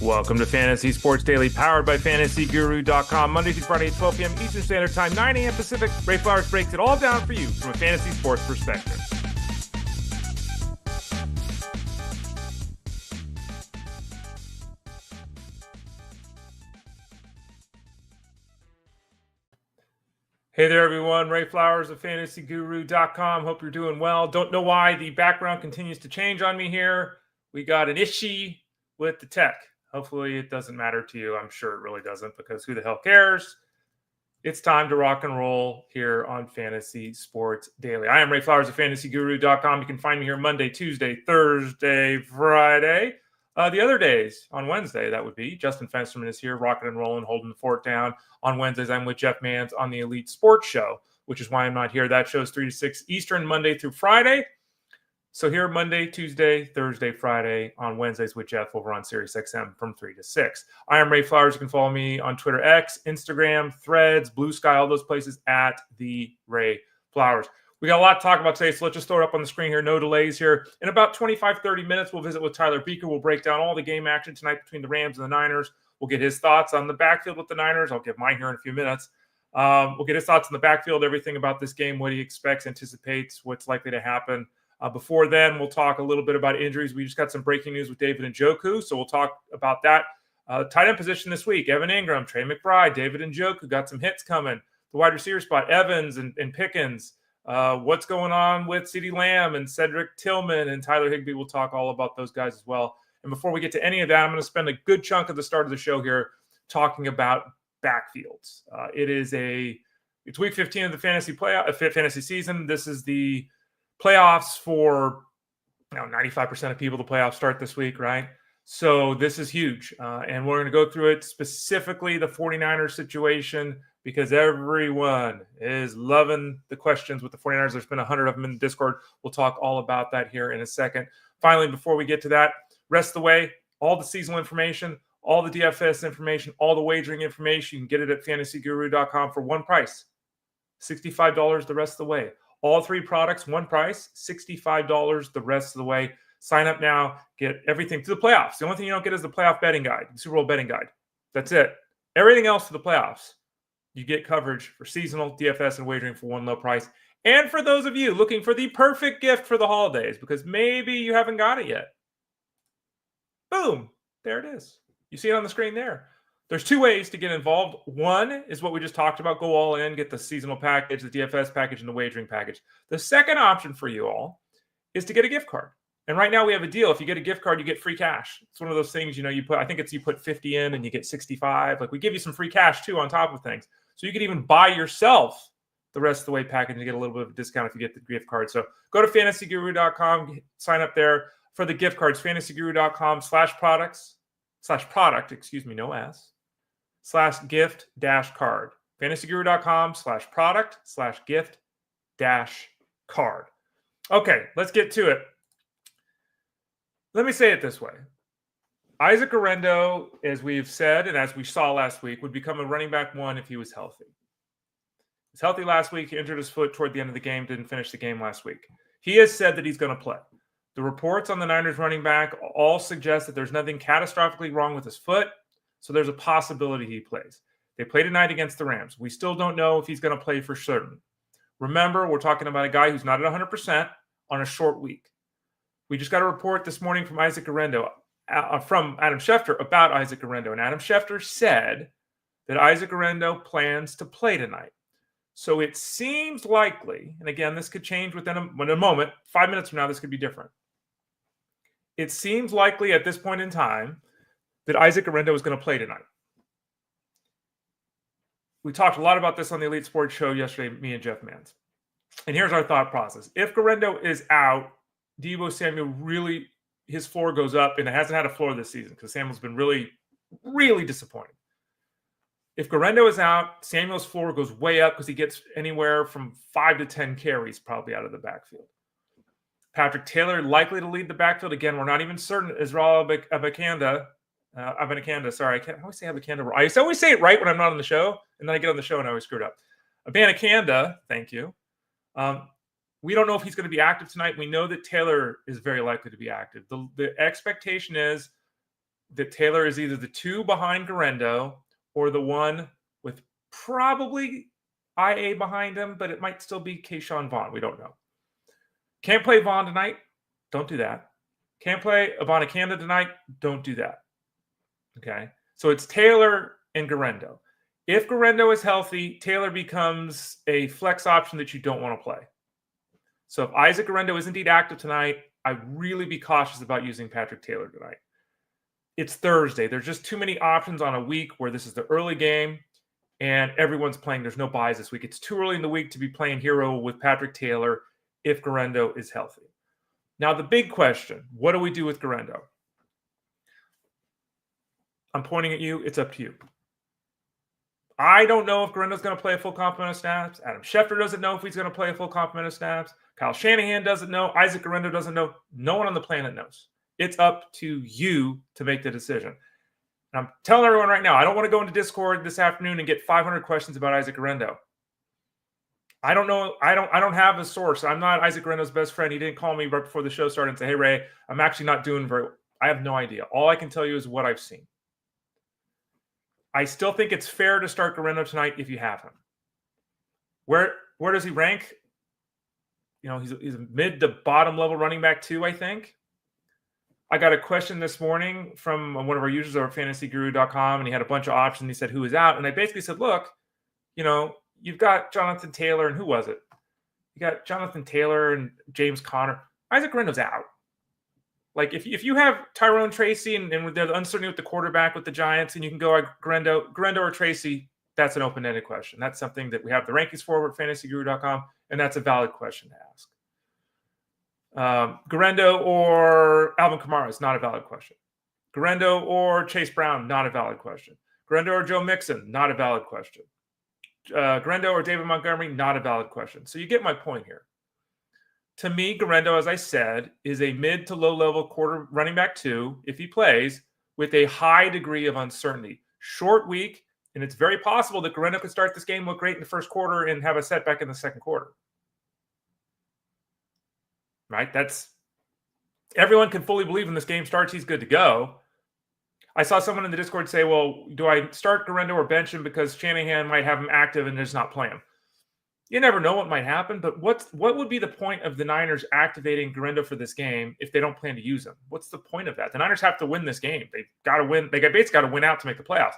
Welcome to Fantasy Sports Daily, powered by FantasyGuru.com. Monday through Friday at 12 p.m. Eastern Standard Time, 9 a.m. Pacific. Ray Flowers breaks it all down for you from a fantasy sports perspective. Hey there, everyone. Ray Flowers of FantasyGuru.com. Hope you're doing well. Don't know why the background continues to change on me here. We got an issue with the tech. Hopefully it doesn't matter to you. I'm sure it really doesn't, because who the hell cares? It's time to rock and roll here on Fantasy Sports Daily. I am Ray Flowers of FantasyGuru.com. You can find me here Monday, Tuesday, Thursday, Friday. The other days, on Wednesday, that would be, Justin Fensterman is here, rocking and rolling, holding the fort down. On Wednesdays, I'm with Jeff Mans on the Elite Sports Show, which is why I'm not here. That show's 3 to 6 Eastern, Monday through Friday. So here, Monday, Tuesday, Thursday, Friday, on Wednesdays with Jeff over on SiriusXM from 3 to 6. I am Ray Flowers. You can follow me on Twitter, X, Instagram, Threads, Blue Sky, all those places at the Ray Flowers. We got a lot to talk about today, so let's just throw it up on the screen here. No delays here. In about 25, 30 minutes, we'll visit with Tyler Beaker. We'll break down all the game action tonight between the Rams and the Niners. We'll get his thoughts on the backfield with the Niners. I'll give mine here in a few minutes. We'll get his thoughts on the backfield, everything about this game, what he expects, anticipates, what's likely to happen. Before then, we'll talk a little bit about injuries. We just got some breaking news with David Njoku, so we'll talk about that. Tight end position this week, Evan Engram, Trey McBride, David Njoku, got some hits coming. The wide receiver spot, Evans and Pickens. What's going on with CeeDee Lamb and Cedric Tillman and Tyler Higbee? We'll talk all about those guys as well. And before we get to any of that, I'm going to spend a good chunk of the start of the show here talking about backfields. It's week 15 of the fantasy season. This is the playoffs for 95% of people. The playoffs start this week, right? So this is huge. And we're going to go through it, specifically the 49ers situation, because everyone is loving the questions with the 49ers. There's been 100 of them in the Discord. We'll talk all about that here in a second. Finally, before we get to that, rest of the way, all the seasonal information, all the DFS information, all the wagering information, you can get it at FantasyGuru.com for one price, $65 the rest of the way. All three products, one price, $65 the rest of the way. Sign up now, get everything to the playoffs. The only thing you don't get is the playoff betting guide, the Super Bowl betting guide. That's it. Everything else to the playoffs, you get coverage for seasonal, DFS, and wagering for one low price. And for those of you looking for the perfect gift for the holidays, because maybe you haven't got it yet, boom, there it is. You see it on the screen there. There's two ways to get involved. One is what we just talked about. Go all in, get the seasonal package, the DFS package, and the wagering package. The second option for you all is to get a gift card. And right now we have a deal. If you get a gift card, you get free cash. It's one of those things, you put 50 in and you get 65. Like, we give you some free cash too on top of things. So you could even buy yourself the rest of the way package and get a little bit of a discount if you get the gift card. So go to FantasyGuru.com, sign up there for the gift cards, FantasyGuru.com/product/gift-card. FantasyGuru.com/product/gift-card. Okay, let's get to it. Let me say it this way. Isaac Guerendo, as we've said, and as we saw last week, would become a running back one if he was healthy. He was healthy last week. He injured his foot toward the end of the game, didn't finish the game last week. He has said that he's going to play. The reports on the Niners running back all suggest that there's nothing catastrophically wrong with his foot, so there's a possibility he plays. They play tonight against the Rams. We still don't know if he's going to play for certain. Remember, we're talking about a guy who's not at 100% on a short week. We just got a report this morning from Isaac Guerendo, from Adam Schefter, about Isaac Guerendo. And Adam Schefter said that Isaac Guerendo plans to play tonight. So it seems likely, and again, this could change within a moment, 5 minutes from now, this could be different. It seems likely at this point in time that Isaac Guerendo is going to play tonight. We talked a lot about this on the Elite Sports Show yesterday, me and Jeff Mans. And here's our thought process. If Guerendo is out, Deebo Samuel really, his floor goes up, and it hasn't had a floor this season because Samuel's been really, really disappointing. If Guerendo is out, Samuel's floor goes way up because he gets anywhere from 5 to 10 carries probably out of the backfield. Patrick Taylor likely to lead the backfield. Again, we're not even certain. Israel Abanikanda, sorry, I always say Abanikanda. I always say it right when I'm not on the show, and then I get on the show and I always screw it up. Abanikanda, thank you. We don't know if he's going to be active tonight. We know that Taylor is very likely to be active. The expectation is that Taylor is either the 2 behind Guerendo or the 1 with probably IA behind him, but it might still be Keyshawn Vaughn. We don't know. Can't play Vaughn tonight. Don't do that. Can't play Abanikanda tonight. Don't do that. Okay? So it's Taylor and Guerendo. If Guerendo is healthy, Taylor becomes a flex option that you don't want to play. So if Isaac Guerendo is indeed active tonight, I'd really be cautious about using Patrick Taylor tonight. It's Thursday. There's just too many options on a week where this is the early game and everyone's playing. There's no buys this week. It's too early in the week to be playing hero with Patrick Taylor if Guerendo is healthy. Now, the big question, what do we do with Guerendo? I'm pointing at you. It's up to you. I don't know if Guerendo's going to play a full complement of snaps. Adam Schefter doesn't know if he's going to play a full complement of snaps. Kyle Shanahan doesn't know. Isaac Guerendo doesn't know. No one on the planet knows. It's up to you to make the decision. And I'm telling everyone right now, I don't want to go into Discord this afternoon and get 500 questions about Isaac Guerendo. I don't know. I don't have a source. I'm not Isaac Guerendo's best friend. He didn't call me right before the show started and say, "Hey, Ray, I'm actually not doing very well." I have no idea. All I can tell you is what I've seen. I still think it's fair to start Guerendo tonight if you have him. Where does he rank? You know, he's a mid to bottom level running back 2, I think. I got a question this morning from one of our users over at fantasyguru.com, and he had a bunch of options. He said, who is out? And I basically said, look, you know, you've got Jonathan Taylor, and who was it? You got Jonathan Taylor and James Conner. Isaac Guerendo's out. Like, if you have Tyrone Tracy and the uncertainty with the quarterback with the Giants, and you can go Guerendo or Tracy, that's an open-ended question. That's something that we have the rankings for at fantasyguru.com, and that's a valid question to ask. Guerendo or Alvin Kamara is not a valid question. Guerendo or Chase Brown, not a valid question. Guerendo or Joe Mixon, not a valid question. Guerendo or David Montgomery, not a valid question. So you get my point here. To me, Guerendo, as I said, is a mid to low-level quarter running back 2, if he plays, with a high degree of uncertainty. Short week, and it's very possible that Guerendo could start this game, look great in the first quarter, and have a setback in the second quarter. Right? Everyone can fully believe when this game starts, he's good to go. I saw someone in the Discord say, well, do I start Guerendo or bench him because Shanahan might have him active and just not play him? You never know what might happen, but what would be the point of the Niners activating Guerendo for this game if they don't plan to use him? What's the point of that? The Niners have to win this game. They've got to win. They basically got to win out to make the playoffs.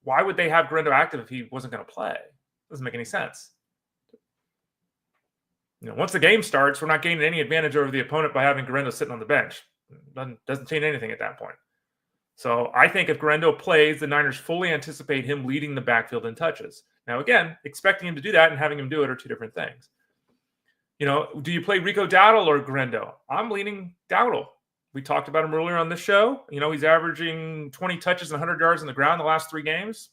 Why would they have Guerendo active if he wasn't going to play? Doesn't make any sense. You know, once the game starts, we're not gaining any advantage over the opponent by having Guerendo sitting on the bench. Doesn't change anything at that point. So I think if Guerendo plays, the Niners fully anticipate him leading the backfield in touches. Now, again, expecting him to do that and having him do it are two different things. You know, do you play Rico Dowdle or Guerendo? I'm leaning Dowdle. We talked about him earlier on this show. You know, he's averaging 20 touches and 100 yards on the ground the last 3 games.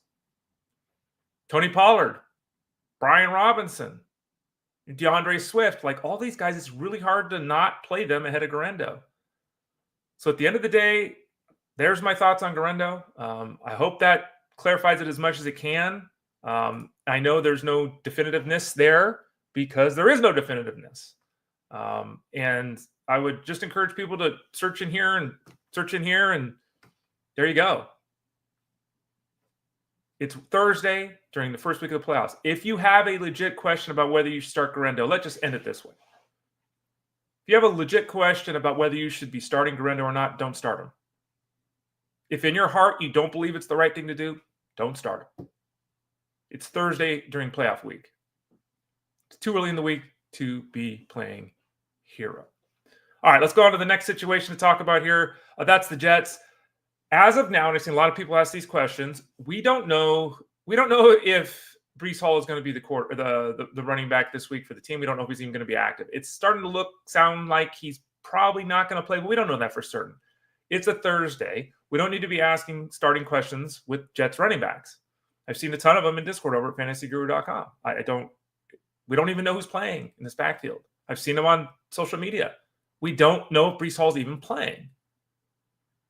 Tony Pollard, Brian Robinson, DeAndre Swift, like all these guys, it's really hard to not play them ahead of Guerendo. So at the end of the day, there's my thoughts on Guerendo. I hope that clarifies it as much as it can. I know there's no definitiveness there because there is no definitiveness. And I would just encourage people to search in here, and there you go. It's Thursday during the first week of the playoffs. If you have a legit question about whether you should start Guerendo, let's just end it this way. If you have a legit question about whether you should be starting Guerendo or not, don't start him. If in your heart you don't believe it's the right thing to do, don't start him. It's Thursday during playoff week. It's too early in the week to be playing hero. All right, let's go on to the next situation to talk about here. That's the Jets. As of now, and I've seen a lot of people ask these questions, we don't know if Breece Hall is going to be the running back this week for the team. We don't know if he's even going to be active. It's starting to sound like he's probably not going to play, but we don't know that for certain. It's a Thursday. We don't need to be asking starting questions with Jets running backs. I've seen a ton of them in Discord over at fantasyguru.com. We don't even know who's playing in this backfield. I've seen them on social media. We don't know if Breece Hall's even playing.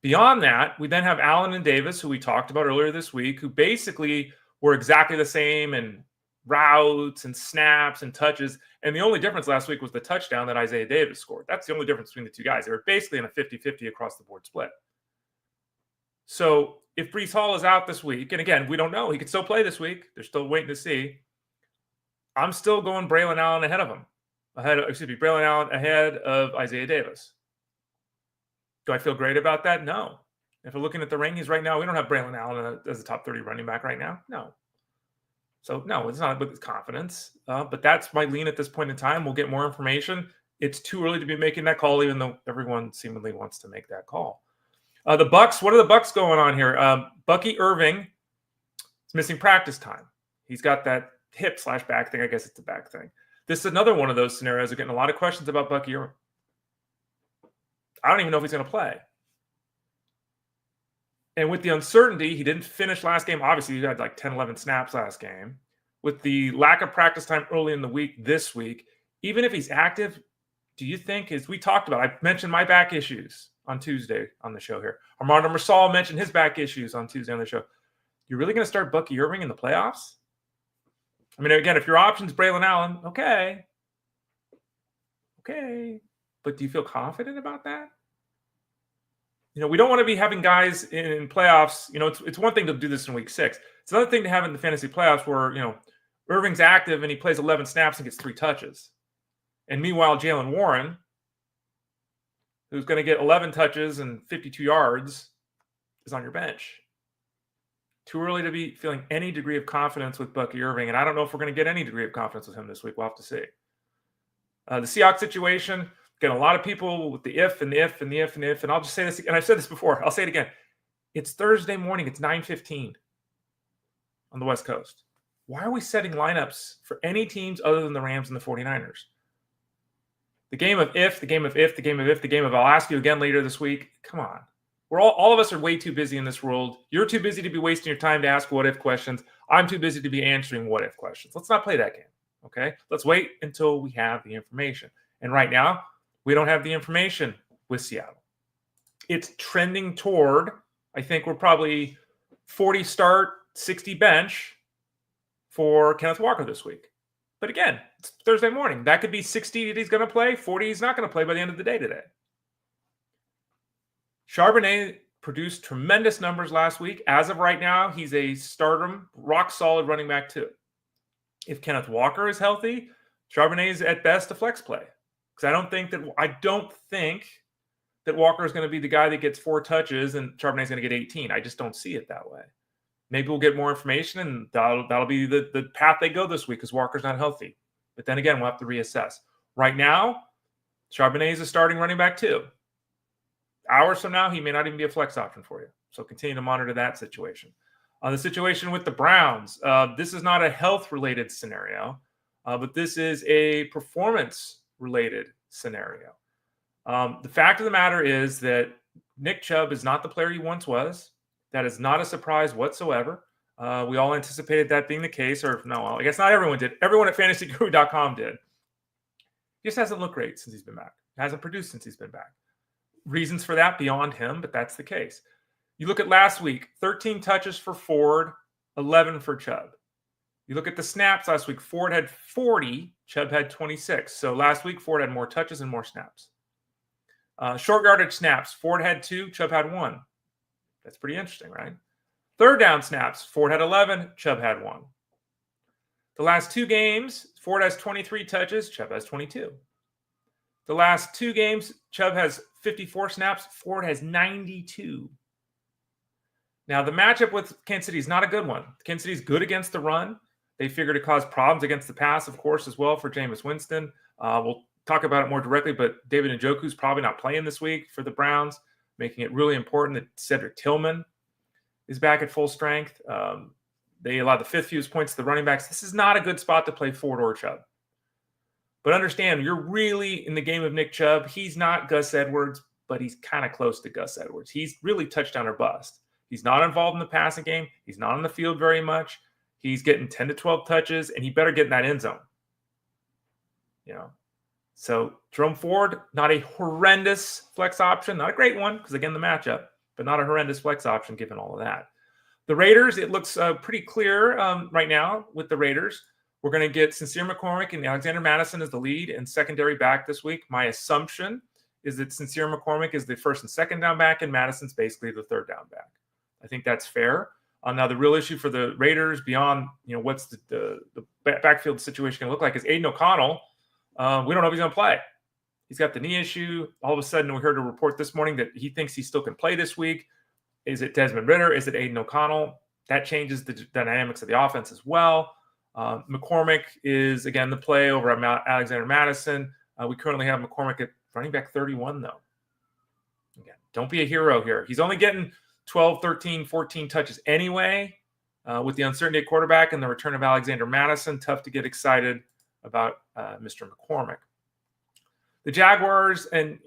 Beyond that, we then have Allen and Davis, who we talked about earlier this week, who basically were exactly the same in routes and snaps and touches. And the only difference last week was the touchdown that Isaiah Davis scored. That's the only difference between the two guys. They were basically in a 50-50 across the board split. So if Breece Hall is out this week, and again, we don't know. He could still play this week. They're still waiting to see. I'm still going Braylon Allen ahead of him. Braylon Allen ahead of Isaiah Davis. Do I feel great about that? No. If we're looking at the rankings right now, we don't have Braylon Allen as a top 30 running back right now. No. So, no, it's not with confidence. But that's my lean at this point in time. We'll get more information. It's too early to be making that call, even though everyone seemingly wants to make that call. The Bucs, what are the Bucs going on here? Bucky Irving is missing practice time. He's got that hip/back thing. I guess it's a back thing. This is another one of those scenarios. We're getting a lot of questions about Bucky Irving. I don't even know if he's going to play. And with the uncertainty, he didn't finish last game. Obviously, he had like 10, 11 snaps last game. With the lack of practice time early in the week this week, even if he's active, do you think, as we talked about, I mentioned my back issues on Tuesday on the show here. Armando Marsal mentioned his back issues on Tuesday on the show. You're really going to start Bucky Irving in the playoffs? I mean, again, if your option's Braylon Allen, okay. But do you feel confident about that? We don't want to be having guys in playoffs. It's one thing to do this in week 6. It's another thing to have in the fantasy playoffs where, Irving's active and he plays 11 snaps and gets 3 touches. And meanwhile, Jalen Warren, who's going to get 11 touches and 52 yards, is on your bench. Too early to be feeling any degree of confidence with Bucky Irving, and I don't know if we're going to get any degree of confidence with him this week. We'll have to see. The Seahawks situation, again, a lot of people with the if, and I'll just say this, and I've said this before, I'll say it again. It's Thursday morning. It's 9:15 on the West Coast. Why are we setting lineups for any teams other than the Rams and the 49ers? The game of I'll ask you again later this week. Come on. We're all of us are way too busy in this world. You're too busy to be wasting your time to ask what-if questions. I'm too busy to be answering what-if questions. Let's not play that game, okay? Let's wait until we have the information. And right now, we don't have the information with Seattle. It's trending toward, I think we're probably 40 start, 60 bench for Kenneth Walker this week. But again, it's Thursday morning. That could be 60 that he's going to play, 40 he's not going to play by the end of the day today. Charbonnet produced tremendous numbers last week. As of right now, he's a stardom, rock-solid running back too. If Kenneth Walker is healthy, Charbonnet is at best a flex play. Because I don't think that Walker is going to be the guy that gets 4 touches and Charbonnet is going to get 18. I just don't see it that way. Maybe we'll get more information, and that'll be the path they go this week because Walker's not healthy. But then again, we'll have to reassess. Right now, Charbonnet is a starting running back too. Hours from now, he may not even be a flex option for you. So continue to monitor that situation. The situation with the Browns, this is not a health-related scenario, but this is a performance-related scenario. The fact of the matter is that Nick Chubb is not the player he once was. That is not a surprise whatsoever. We all anticipated that being the case, or no, I guess not everyone did. Everyone at fantasyguru.com did. He just hasn't looked great since he's been back. Hasn't produced since he's been back. Reasons for that beyond him, but that's the case. You look at last week, 13 touches for Ford, 11 for Chubb. You look at the snaps last week, Ford had 40, Chubb had 26. So last week, Ford had more touches and more snaps. Short yardage snaps, Ford had 2, Chubb had 1. That's pretty interesting, right? Third down snaps, Ford had 11, Chubb had 1. The last 2 games, Ford has 23 touches, Chubb has 22. The last 2 games, Chubb has 54 snaps, Ford has 92. Now, the matchup with Kansas City is not a good one. Kansas City is good against the run. They figured to cause problems against the pass, of course, as well for Jameis Winston. We'll talk about it more directly, but David Njoku is probably not playing this week for the Browns, making it really important that Cedric Tillman is back at full strength. They allow the 5th fewest points to the running backs. This is not a good spot to play Ford or Chubb. But understand, you're really in the game of Nick Chubb. He's not Gus Edwards, but he's kind of close to Gus Edwards. He's really touchdown or bust. He's not involved in the passing game. He's not on the field very much. He's getting 10 to 12 touches, and he better get in that end zone. So Jerome Ford, not a horrendous flex option. Not a great one because, again, the matchup, but not a horrendous flex option given all of that. The Raiders, it looks pretty clear right now with the Raiders. We're going to get Sincere McCormick and Alexander Madison as the lead and secondary back this week. My assumption is that Sincere McCormick is the first and second down back, and Madison's basically the third down back. I think that's fair. Now, the real issue for the Raiders beyond, what's the backfield situation going to look like is Aiden O'Connell. We don't know if he's going to play. He's got the knee issue. All of a sudden, we heard a report this morning that he thinks he still can play this week. Is it Desmond Ridder? Is it Aiden O'Connell? That changes the dynamics of the offense as well. McCormick is, again, the play over at Alexander Madison. We currently have McCormick at running back 31, though. Again, don't be a hero here. He's only getting 12, 13, 14 touches anyway. With the uncertainty at quarterback and the return of Alexander Madison, tough to get excited about Mr. McCormick. The Jaguars, and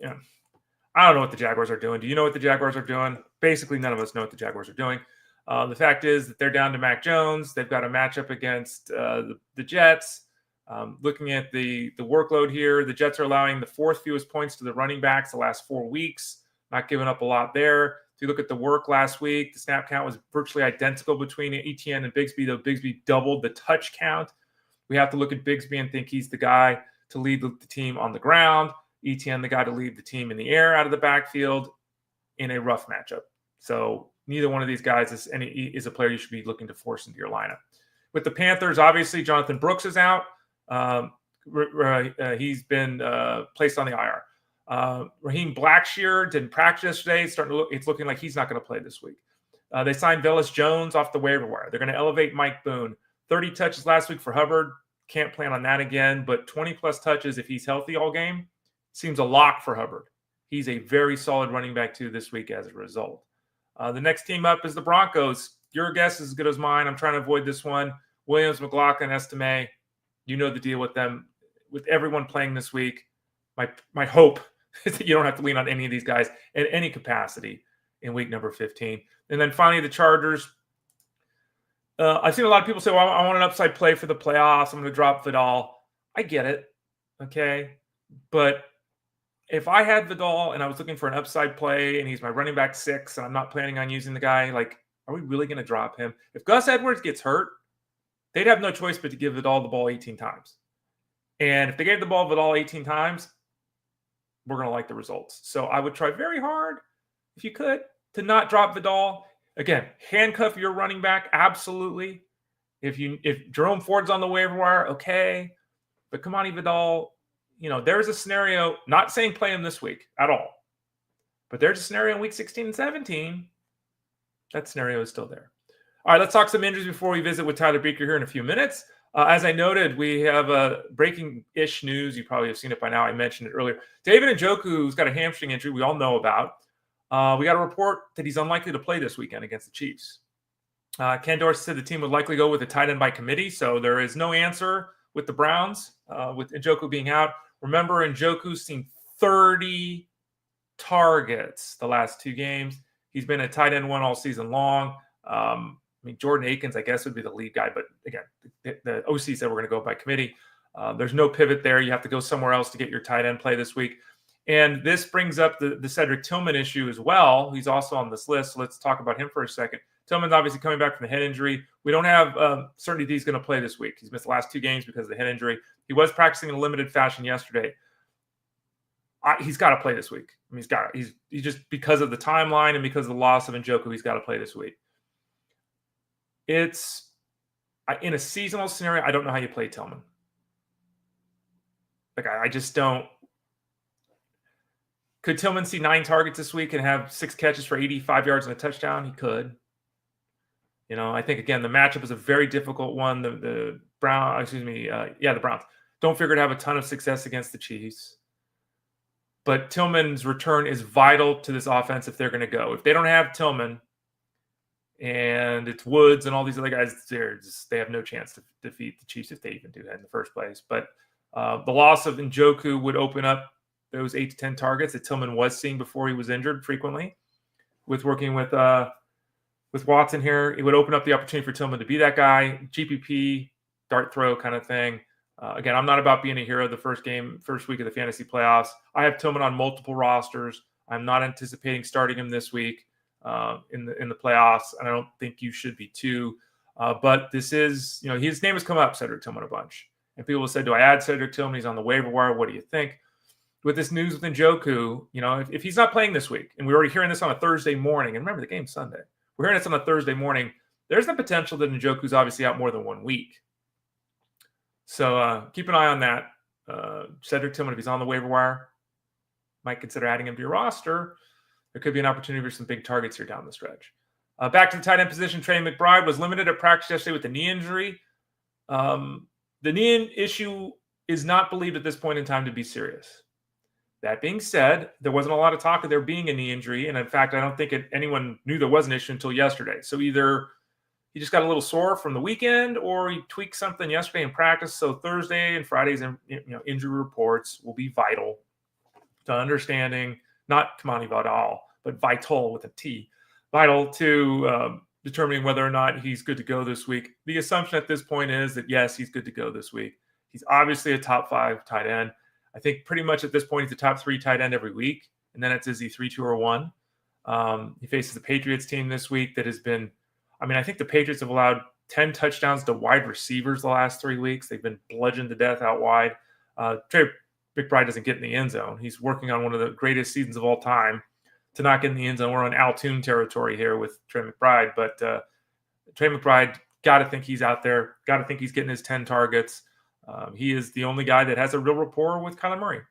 I don't know what the Jaguars are doing. Do you know what the Jaguars are doing? Basically, none of us know what the Jaguars are doing. The fact is that they're down to Mac Jones. They've got a matchup against the Jets. Looking at the workload here, the Jets are allowing the fourth fewest points to the running backs the last 4 weeks. Not giving up a lot there. If you look at the work last week, the snap count was virtually identical between Etienne and Bigsby, though Bigsby doubled the touch count. We have to look at Bigsby and think he's the guy to lead the team on the ground. Etienne, the guy to lead the team in the air out of the backfield in a rough matchup. So neither one of these guys is a player you should be looking to force into your lineup. With the Panthers, obviously, Jonathan Brooks is out. He's been placed on the IR. Raheem Blackshear didn't practice yesterday. It's looking like he's not going to play this week. They signed Velus Jones off the waiver wire. They're going to elevate Mike Boone. 30 touches last week for Hubbard. Can't plan on that again, but 20-plus touches if he's healthy all game seems a lock for Hubbard. He's a very solid running back, too, this week as a result. The next team up is the Broncos. Your guess is as good as mine. I'm trying to avoid this one. Williams, McLaughlin, Estime. You know the deal with them. With everyone playing this week, my hope is that you don't have to lean on any of these guys in any capacity in week number 15. And then finally, the Chargers. I've seen a lot of people say, well, I want an upside play for the playoffs. I'm going to drop Vidal. I get it. Okay. But if I had Vidal and I was looking for an upside play and he's my running back 6 and I'm not planning on using the guy, are we really going to drop him? If Gus Edwards gets hurt, they'd have no choice but to give Vidal the ball 18 times. And if they gave the ball Vidal 18 times, we're going to like the results. So I would try very hard, if you could, to not drop Vidal. Again, handcuff your running back, absolutely. If Jerome Ford's on the waiver wire, okay. But Kamani Vidal, there's a scenario, not saying play him this week at all, but there's a scenario in week 16 and 17. That scenario is still there. All right, let's talk some injuries before we visit with Tyler Beaker here in a few minutes. As I noted, we have a breaking-ish news. You probably have seen it by now. I mentioned it earlier. David Njoku's got a hamstring injury we all know about. We got a report that he's unlikely to play this weekend against the Chiefs. Ken Dorsey said the team would likely go with a tight end by committee, so there is no answer with the Browns, with Njoku being out. Remember, Njoku's seen 30 targets the last 2 games. He's been a tight end 1 all season long. Jordan Akins, I guess, would be the lead guy. But again, the OC said we're going to go by committee. There's no pivot there. You have to go somewhere else to get your tight end play this week. And this brings up the Cedric Tillman issue as well. He's also on this list. So let's talk about him for a second. Tillman's obviously coming back from the head injury. We don't have certainty that he's going to play this week. He's missed the last 2 games because of the head injury. He was practicing in a limited fashion yesterday. He's got to play this week. He's just, because of the timeline and because of the loss of Njoku, he's got to play this week. It's in a seasonal scenario, I don't know how you play Tillman. I just don't. Could Tillman see 9 targets this week and have 6 catches for 85 yards and a touchdown? He could. I think, again, the matchup is a very difficult one. The Browns don't figure to have a ton of success against the Chiefs. But Tillman's return is vital to this offense if they're going to go. If they don't have Tillman and it's Woods and all these other guys, they have no chance to defeat the Chiefs if they even do that in the first place. But the loss of Njoku would open up those 8 to 10 targets that Tillman was seeing before he was injured frequently. With working with Watson here, it would open up the opportunity for Tillman to be that guy, GPP, dart throw kind of thing. Again, I'm not about being a hero the first week of the fantasy playoffs. I have Tillman on multiple rosters. I'm not anticipating starting him this week in the playoffs, and I don't think you should be too. But this is, his name has come up, Cedric Tillman, a bunch. And people have said, do I add Cedric Tillman? He's on the waiver wire. What do you think? With this news with Njoku, if he's not playing this week, and we're already hearing this on a Thursday morning, and remember, the game's Sunday. we're hearing this on a Thursday morning. There's the potential that Njoku's obviously out more than 1 week. So keep an eye on that. Cedric Tillman, if he's on the waiver wire, might consider adding him to your roster. There could be an opportunity for some big targets here down the stretch. Back to the tight end position, Trey McBride was limited at practice yesterday with a knee injury. The knee issue is not believed at this point in time to be serious. That being said, there wasn't a lot of talk of there being a knee injury. And in fact, I don't think anyone knew there was an issue until yesterday. So either he just got a little sore from the weekend or he tweaked something yesterday in practice. So Thursday and Friday's injury reports will be vital to understanding, not Kamani Vidal, but vital with a T, vital to determining whether or not he's good to go this week. The assumption at this point is that, yes, he's good to go this week. He's obviously a top 5 tight end. I think pretty much at this point, he's a top 3 tight end every week. And then it's, is he 3, 2, or 1? He faces the Patriots team this week that has been, I think the Patriots have allowed 10 touchdowns to wide receivers the last 3 weeks. They've been bludgeoned to death out wide. Trey McBride doesn't get in the end zone. He's working on one of the greatest seasons of all time to not get in the end zone. We're on Altoon territory here with Trey McBride. But Trey McBride, got to think he's out there. Got to think he's getting his 10 targets. He is the only guy that has a real rapport with Kyler Murray.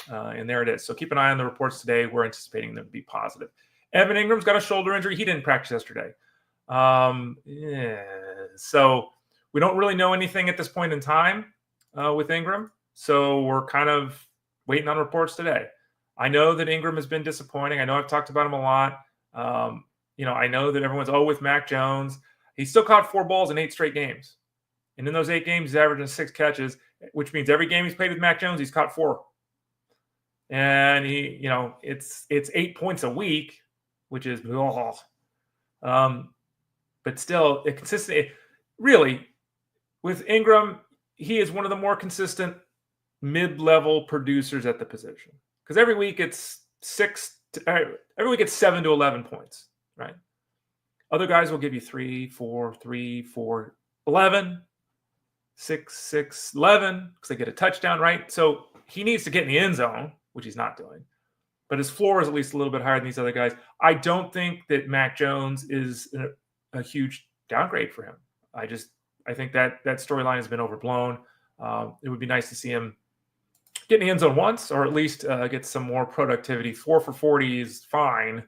And there it is. So keep an eye on the reports today. We're anticipating them to be positive. Evan Ingram's got a shoulder injury. He didn't practice yesterday. So we don't really know anything at this point in time with Engram. So we're kind of waiting on reports today. I know that Engram has been disappointing. I know I've talked about him a lot. I know that everyone's, with Mac Jones. He still caught 4 balls in 8 straight games. And in those 8 games, he's averaging 6 catches, which means every game he's played with Mac Jones, he's caught 4. And he, it's 8 points a week, which is, but still, it consistent. Really, with Engram, he is one of the more consistent mid-level producers at the position. Because every week it's 7 to 11 points, right? Other guys will give you 3, 4, 3, 4, 11, 6, 6, 11, because they get a touchdown, right? So he needs to get in the end zone, which he's not doing. But his floor is at least a little bit higher than these other guys. I don't think that Mac Jones is a huge downgrade for him. I think that storyline has been overblown. It would be nice to see him get in the end zone once, or at least get some more productivity. 4 for 40 is fine,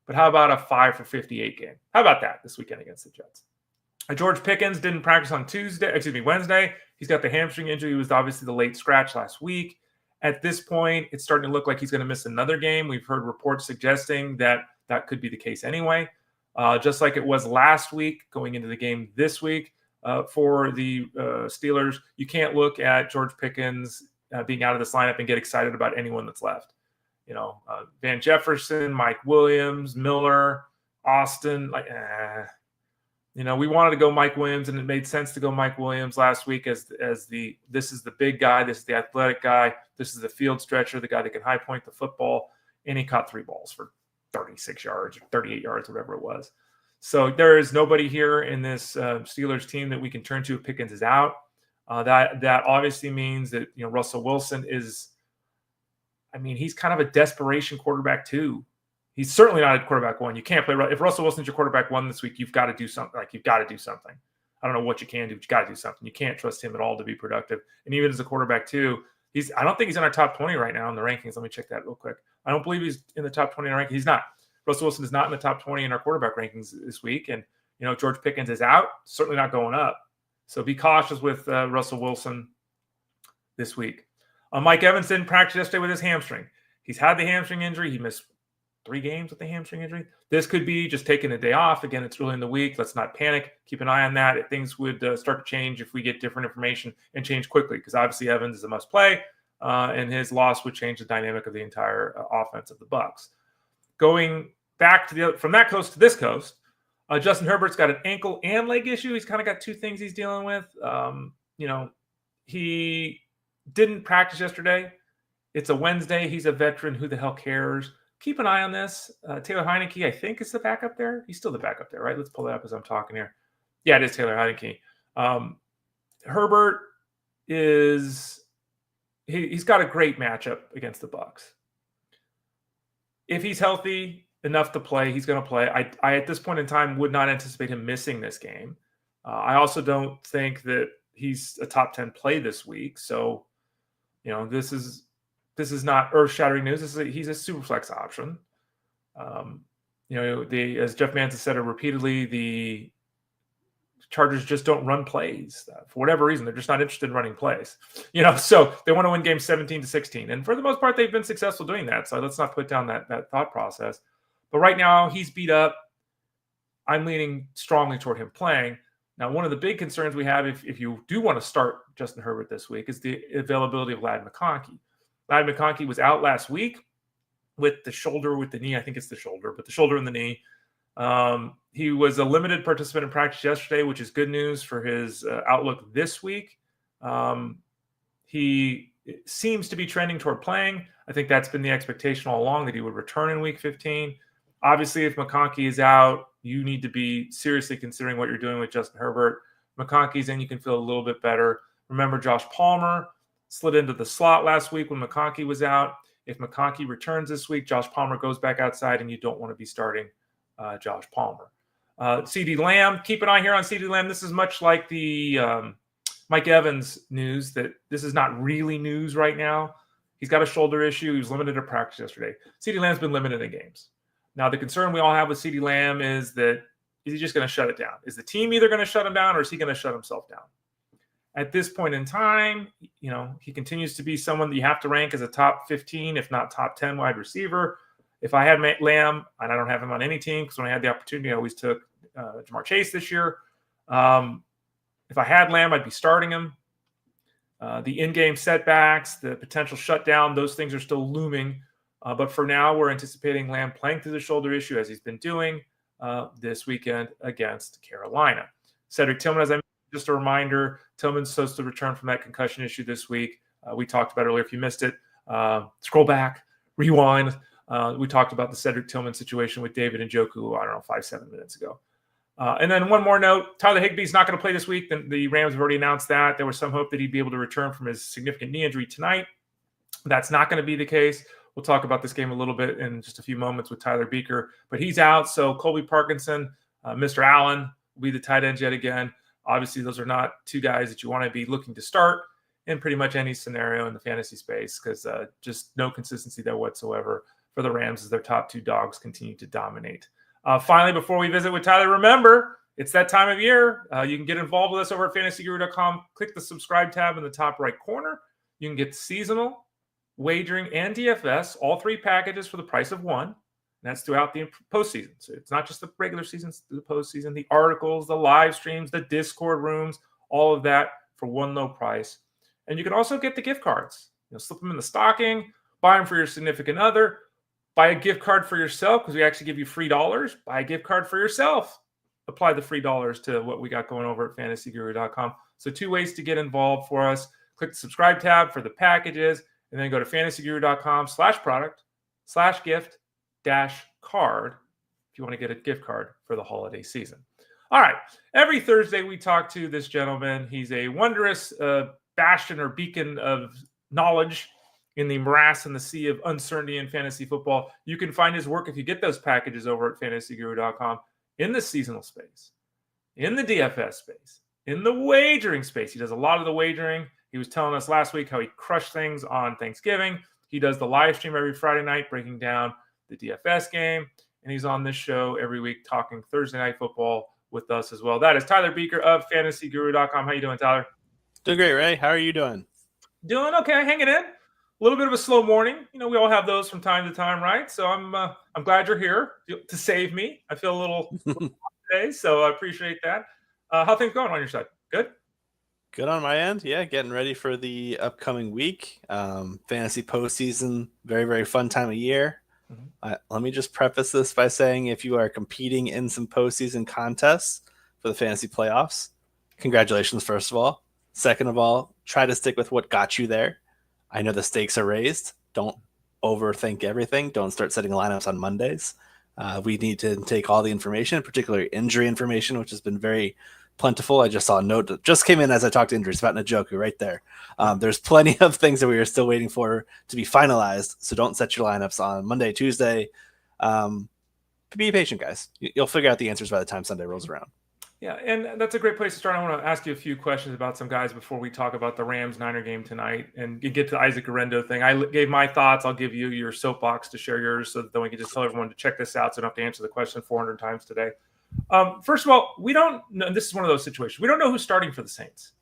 but how about a 5 for 58 game? How about that this weekend against the Jets? George Pickens didn't practice on Wednesday. He's got the hamstring injury. He was obviously the late scratch last week. At this point, it's starting to look like he's going to miss another game. We've heard reports suggesting that could be the case anyway. Just like it was last week, going into the game this week for the Steelers, you can't look at George Pickens being out of this lineup and get excited about anyone that's left. Van Jefferson, Mike Williams, Miller, Austin, we wanted to go Mike Williams, and it made sense to go Mike Williams last week as this is the big guy, this is the athletic guy, this is the field stretcher, the guy that can high point the football, and he caught 3 balls for 36 yards or 38 yards, whatever it was. So there is nobody here in this Steelers team that we can turn to if Pickens is out. That obviously means that Russell Wilson is, he's kind of a desperation quarterback too. He's certainly not a quarterback 1. You can't play. If Russell Wilson's your quarterback 1 this week, you've got to do something. You've got to do something. I don't know what you can do, but you got to do something. You can't trust him at all to be productive. And even as a quarterback 2, I don't think he's in our top 20 right now in the rankings. Let me check that real quick. I don't believe he's in the top 20 in the rankings. He's not. Russell Wilson is not in the top 20 in our quarterback rankings this week. And, George Pickens is out, certainly not going up. So be cautious with Russell Wilson this week. Mike Evans didn't practice yesterday with his hamstring. He's had the hamstring injury. He missed 3 games with the hamstring injury. This could be just taking a day off. Again, it's early in the week. Let's not panic. Keep an eye on that. Things would start to change if we get different information and change quickly, because obviously Evans is a must play, and his loss would change the dynamic of the entire offense of the Bucs. Going back to from that coast to this coast, Justin Herbert's got an ankle and leg issue. He's kind of got 2 things he's dealing with. He didn't practice yesterday. It's a Wednesday. He's a veteran. Who the hell cares? Keep an eye on this. Taylor Heineke, I think, is the backup there. He's still the backup there, right? Let's pull that up as I'm talking here. Yeah, it is Taylor Heineke. Herbert he's got a great matchup against the Bucs. If he's healthy, enough to play. He's going to play. I at this point in time would not anticipate him missing this game. I also don't think that he's a top 10 play this week. So, this is not earth-shattering news. He's a super flex option. As Jeff Manson said it repeatedly, the Chargers just don't run plays for whatever reason. They're just not interested in running plays, so they want to win games 17-16. And for the most part, they've been successful doing that. So let's not put down that thought process. But right now he's beat up. I'm leaning strongly toward him playing. Now, one of the big concerns we have if you do want to start Justin Herbert this week is the availability of Ladd McConkey. Ladd McConkey was out last week with the knee. I think it's the shoulder, but the shoulder and the knee. He was a limited participant in practice yesterday, which is good news for his outlook this week. He seems to be trending toward playing. I think that's been the expectation all along, that he would return in week 15. Obviously, if McConkey is out, you need to be seriously considering what you're doing with Justin Herbert. McConkey's in, you can feel a little bit better. Remember, Josh Palmer slid into the slot last week when McConkey was out. If McConkey returns this week, Josh Palmer goes back outside, and you don't want to be starting Josh Palmer. CeeDee Lamb, keep an eye here on CeeDee Lamb. This is much like the Mike Evans news, that this is not really news right now. He's got a shoulder issue. He was limited to practice yesterday. CeeDee Lamb's been limited in games. Now, the concern we all have with CeeDee Lamb is he just going to shut it down? Is the team either going to shut him down, or is he going to shut himself down? At this point in time, he continues to be someone that you have to rank as a top 15, if not top 10 wide receiver. If I had Lamb, and I don't have him on any team because when I had the opportunity, I always took Jamar Chase this year. If I had Lamb, I'd be starting him. The in-game setbacks, the potential shutdown, those things are still looming. But for now, we're anticipating Lamb playing through the shoulder issue as he's been doing this weekend against Carolina. Cedric Tillman, as I mentioned, just a reminder, Tillman's supposed to return from that concussion issue this week. We talked about it earlier. If you missed it, scroll back, rewind. We talked about the Cedric Tillman situation with David and Njoku, 5-7 minutes ago. And then one more note, Tyler Higbee's not going to play this week. The Rams have already announced that. There was some hope that he'd be able to return from his significant knee injury tonight. That's not going to be the case. We'll talk about this game a little bit in just a few moments with Tyler Beaker, but he's out. So Colby Parkinson, Mr. Allen will be the tight end yet again. Obviously, those are not two guys that you want to be looking to start in pretty much any scenario in the fantasy space, because just no consistency there whatsoever for the Rams as their top two dogs continue to dominate. Finally, before we visit with Tyler, remember, it's that time of year. You can get involved with us over at fantasyguru.com. Click the subscribe tab in the top right corner. You can get seasonal, wagering, and DFS, all three packages for the price of one. And that's throughout the postseason. So it's not just the regular season, it's the postseason, the articles, the live streams, the Discord rooms, all of that for one low price. And you can also get the gift cards. Slip them in the stocking, buy them for your significant other, buy a gift card for yourself because we actually give you free dollars. Buy a gift card for yourself. Apply the free dollars to what we got going over at fantasyguru.com. So two ways to get involved for us. Click the subscribe tab for the packages, and then go to fantasyguru.com/product/gift-card if you want to get a gift card for the holiday season. All right. Every Thursday we talk to this gentleman. He's a wondrous bastion or beacon of knowledge in the morass and the sea of uncertainty in fantasy football. You can find his work if you get those packages over at fantasyguru.com in the seasonal space, in the DFS space, in the wagering space. He does a lot of the wagering. He was telling us last week how he crushed things on Thanksgiving. He does the live stream every Friday night, breaking down the DFS game. And he's on this show every week talking Thursday Night Football with us as well. That is Tyler Beaker of fantasyguru.com. How you doing, Tyler? Doing great, Ray. How are you doing? Doing okay, hanging in. A little bit of a slow morning. We all have those from time to time, right? So I'm glad you're here to save me. I feel a little today, so I appreciate that. How things going on your side? Good? Good on my end. Yeah, getting ready for the upcoming week. Fantasy postseason, very, very fun time of year. Mm-hmm. Let me just preface this by saying if you are competing in some postseason contests for the fantasy playoffs, congratulations, first of all. Second of all, try to stick with what got you there. I know the stakes are raised. Don't overthink everything. Don't start setting lineups on Mondays. We need to take all the information, particularly injury information, which has been very plentiful. I just saw a note that just came in as I talked to injuries about Njoku right there. There's plenty of things that we are still waiting for to be finalized. So don't set your lineups on Monday, Tuesday. be patient, guys. You'll figure out the answers by the time Sunday rolls around. Yeah, and that's a great place to start. I want to ask you a few questions about some guys before we talk about the Rams-Niner game tonight and get to the Isaac Guerendo thing. I gave my thoughts. I'll give you your soapbox to share yours so that then we can just tell everyone to check this out so I don't have to answer the question 400 times today. First of all, we don't know. This is one of those situations. We don't know who's starting for the Saints.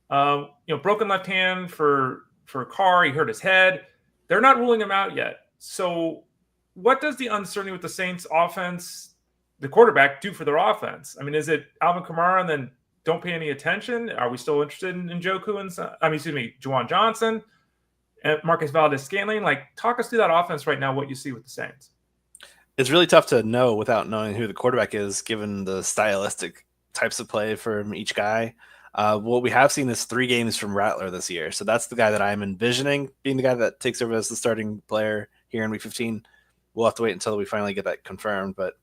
Broken left hand for Carr. He hurt his head. They're not ruling him out yet. So what does the uncertainty with the Saints offense, the quarterback, do for their offense? I mean, is it Alvin Kamara and then don't pay any attention? Are we still interested in Njoku and Jauan Johnson and Marcus Valdez-Scantling? Like, talk us through that offense right now, what you see with the Saints. It's really tough to know without knowing who the quarterback is, given the stylistic types of play from each guy. What we have seen is 3 games from Rattler this year. So that's the guy that I'm envisioning being the guy that takes over as the starting player here in week 15. We'll have to wait until we finally get that confirmed. But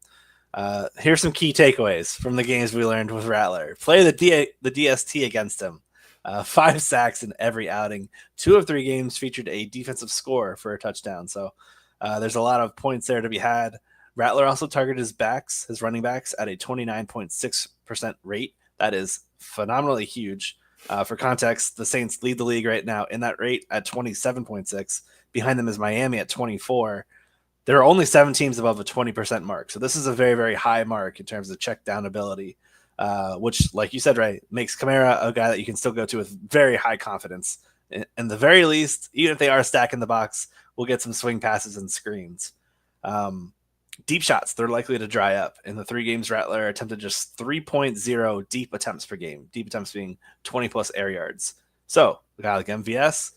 here's some key takeaways from the games we learned with Rattler. Play the DST against him. 5 sacks in every outing. 2 of 3 games featured a defensive score for a touchdown. So there's a lot of points there to be had. Rattler also targeted his running backs at a 29.6% rate. That is phenomenally huge. For context, the Saints lead the league right now in that rate at 27.6. Behind them is Miami at 24. There are only 7 teams above a 20% mark. So this is a very, very high mark in terms of check down ability, which, like you said, Ray, makes Kamara a guy that you can still go to with very high confidence. In the very least, even if they are stacking the box, we'll get some swing passes and screens. Deep shots, they're likely to dry up. In the 3 games, Rattler attempted just 3.0 deep attempts per game. Deep attempts being 20-plus air yards. So, a guy like MVS,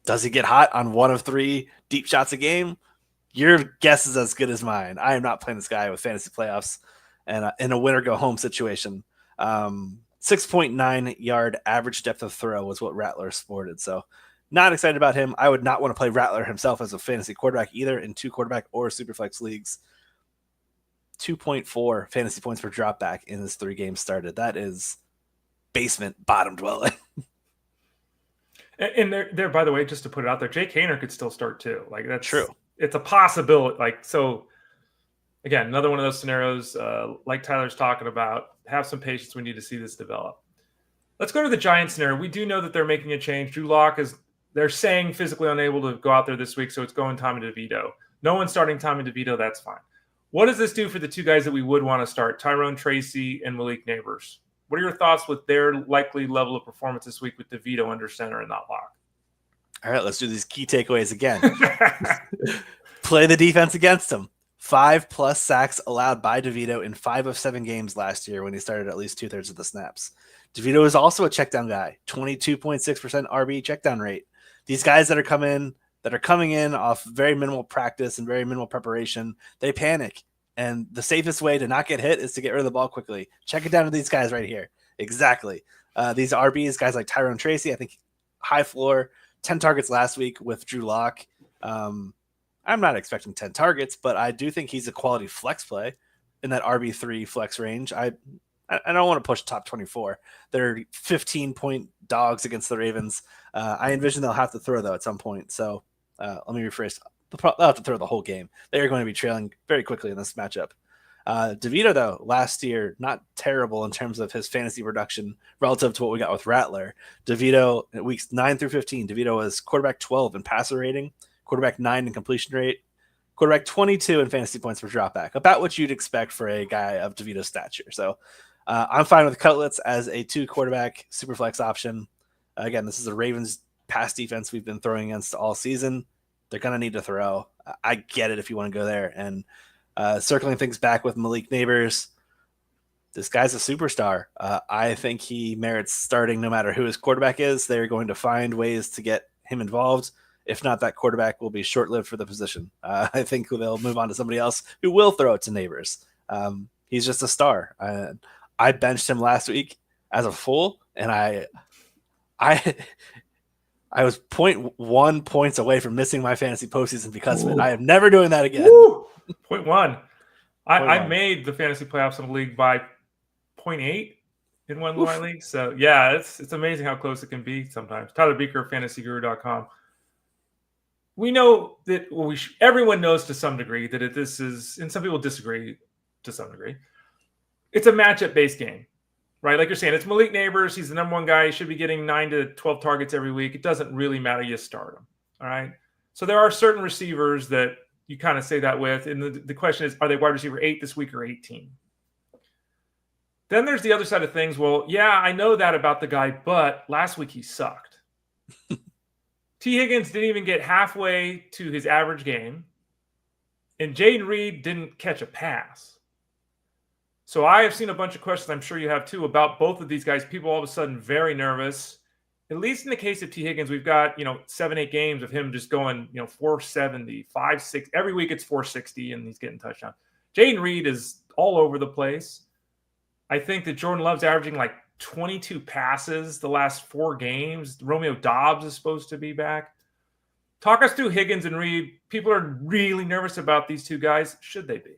does he get hot on 1 of 3 deep shots a game? Your guess is as good as mine. I am not playing this guy with fantasy playoffs and in a win-or-go-home situation. 6.9 yard average depth of throw was what Rattler sported. So, not excited about him. I would not want to play Rattler himself as a fantasy quarterback either in 2 quarterback or superflex leagues. 2.4 fantasy points per dropback in this 3 games started. That is basement bottom dwelling. And there, by the way, just to put it out there, Jake Haener could still start too. Like, that's true. It's a possibility. Like, so again, another one of those scenarios, like Tyler's talking about. Have some patience. We need to see this develop. Let's go to the Giants scenario. We do know that they're making a change. Drew Lock they're saying physically unable to go out there this week, so it's going Tommy DeVito. No one's starting Tommy DeVito. That's fine. What does this do for the 2 guys that we would want to start, Tyrone Tracy and Malik Neighbors? What are your thoughts with their likely level of performance this week with DeVito under center and not Lock? All right, let's do these key takeaways again. Play the defense against them. 5+ sacks allowed by DeVito in 5 of 7 games last year when he started at least 2/3 of the snaps. DeVito is also a checkdown guy, 22.6% RB checkdown rate. These guys that are coming in off very minimal practice and very minimal preparation, they panic. And the safest way to not get hit is to get rid of the ball quickly. Check it down to these guys right here. Exactly. These RBs, guys like Tyrone Tracy, I think high floor, 10 targets last week with Drew Lock. I'm not expecting 10 targets, but I do think he's a quality flex play in that RB3 flex range. I don't want to push top 24. They're 15-point dogs against the Ravens. I envision they'll have to throw, though, at some point. So let me rephrase. They'll have to throw the whole game. They are going to be trailing very quickly in this matchup. DeVito, though, last year, not terrible in terms of his fantasy production relative to what we got with Rattler. DeVito, in weeks 9 through 15, DeVito was quarterback 12 in passer rating, quarterback 9 in completion rate, quarterback 22 in fantasy points per dropback, about what you'd expect for a guy of DeVito's stature. So I'm fine with Cutlets as a 2-quarterback superflex option. Again, this is the Ravens pass defense we've been throwing against all season. They're going to need to throw. I get it if you want to go there. And circling things back with Malik Neighbors, this guy's a superstar. I think he merits starting no matter who his quarterback is. They're going to find ways to get him involved. If not, that quarterback will be short-lived for the position. I think they'll move on to somebody else who will throw it to Neighbors. He's just a star. I benched him last week as a fool, and I was 0.1 points away from missing my fantasy postseason because of it. I am never doing that again. 0.1. I made the fantasy playoffs in the league by 0.8 in one of my leagues. So, yeah, it's amazing how close it can be sometimes. Tyler Beaker, fantasyguru.com. we know that everyone knows to some degree that this is, and some people disagree to some degree, it's a matchup-based game, right? Like you're saying, it's Malik Neighbors. He's the number one guy. He should be getting 9 to 12 targets every week. It doesn't really matter. You start him, all right? So there are certain receivers that you kind of say that with, and the question is, are they wide receiver 8 this week or 18? Then there's the other side of things. Well, yeah, I know that about the guy, but last week he sucked. T. Higgins didn't even get halfway to his average game, and Jayden Reed didn't catch a pass. So I have seen a bunch of questions, I'm sure you have too, about both of these guys. People all of a sudden very nervous. At least in the case of T. Higgins, we've got 7-8 games of him just going 470, 560. Every week it's 460, and he's getting touchdowns. Jayden Reed is all over the place. I think that Jordan Love's averaging like 22 passes the last 4 games. Romeo Doubs is supposed to be back. Talk us through Higgins and Reed. People are really nervous about these two guys. Should they be?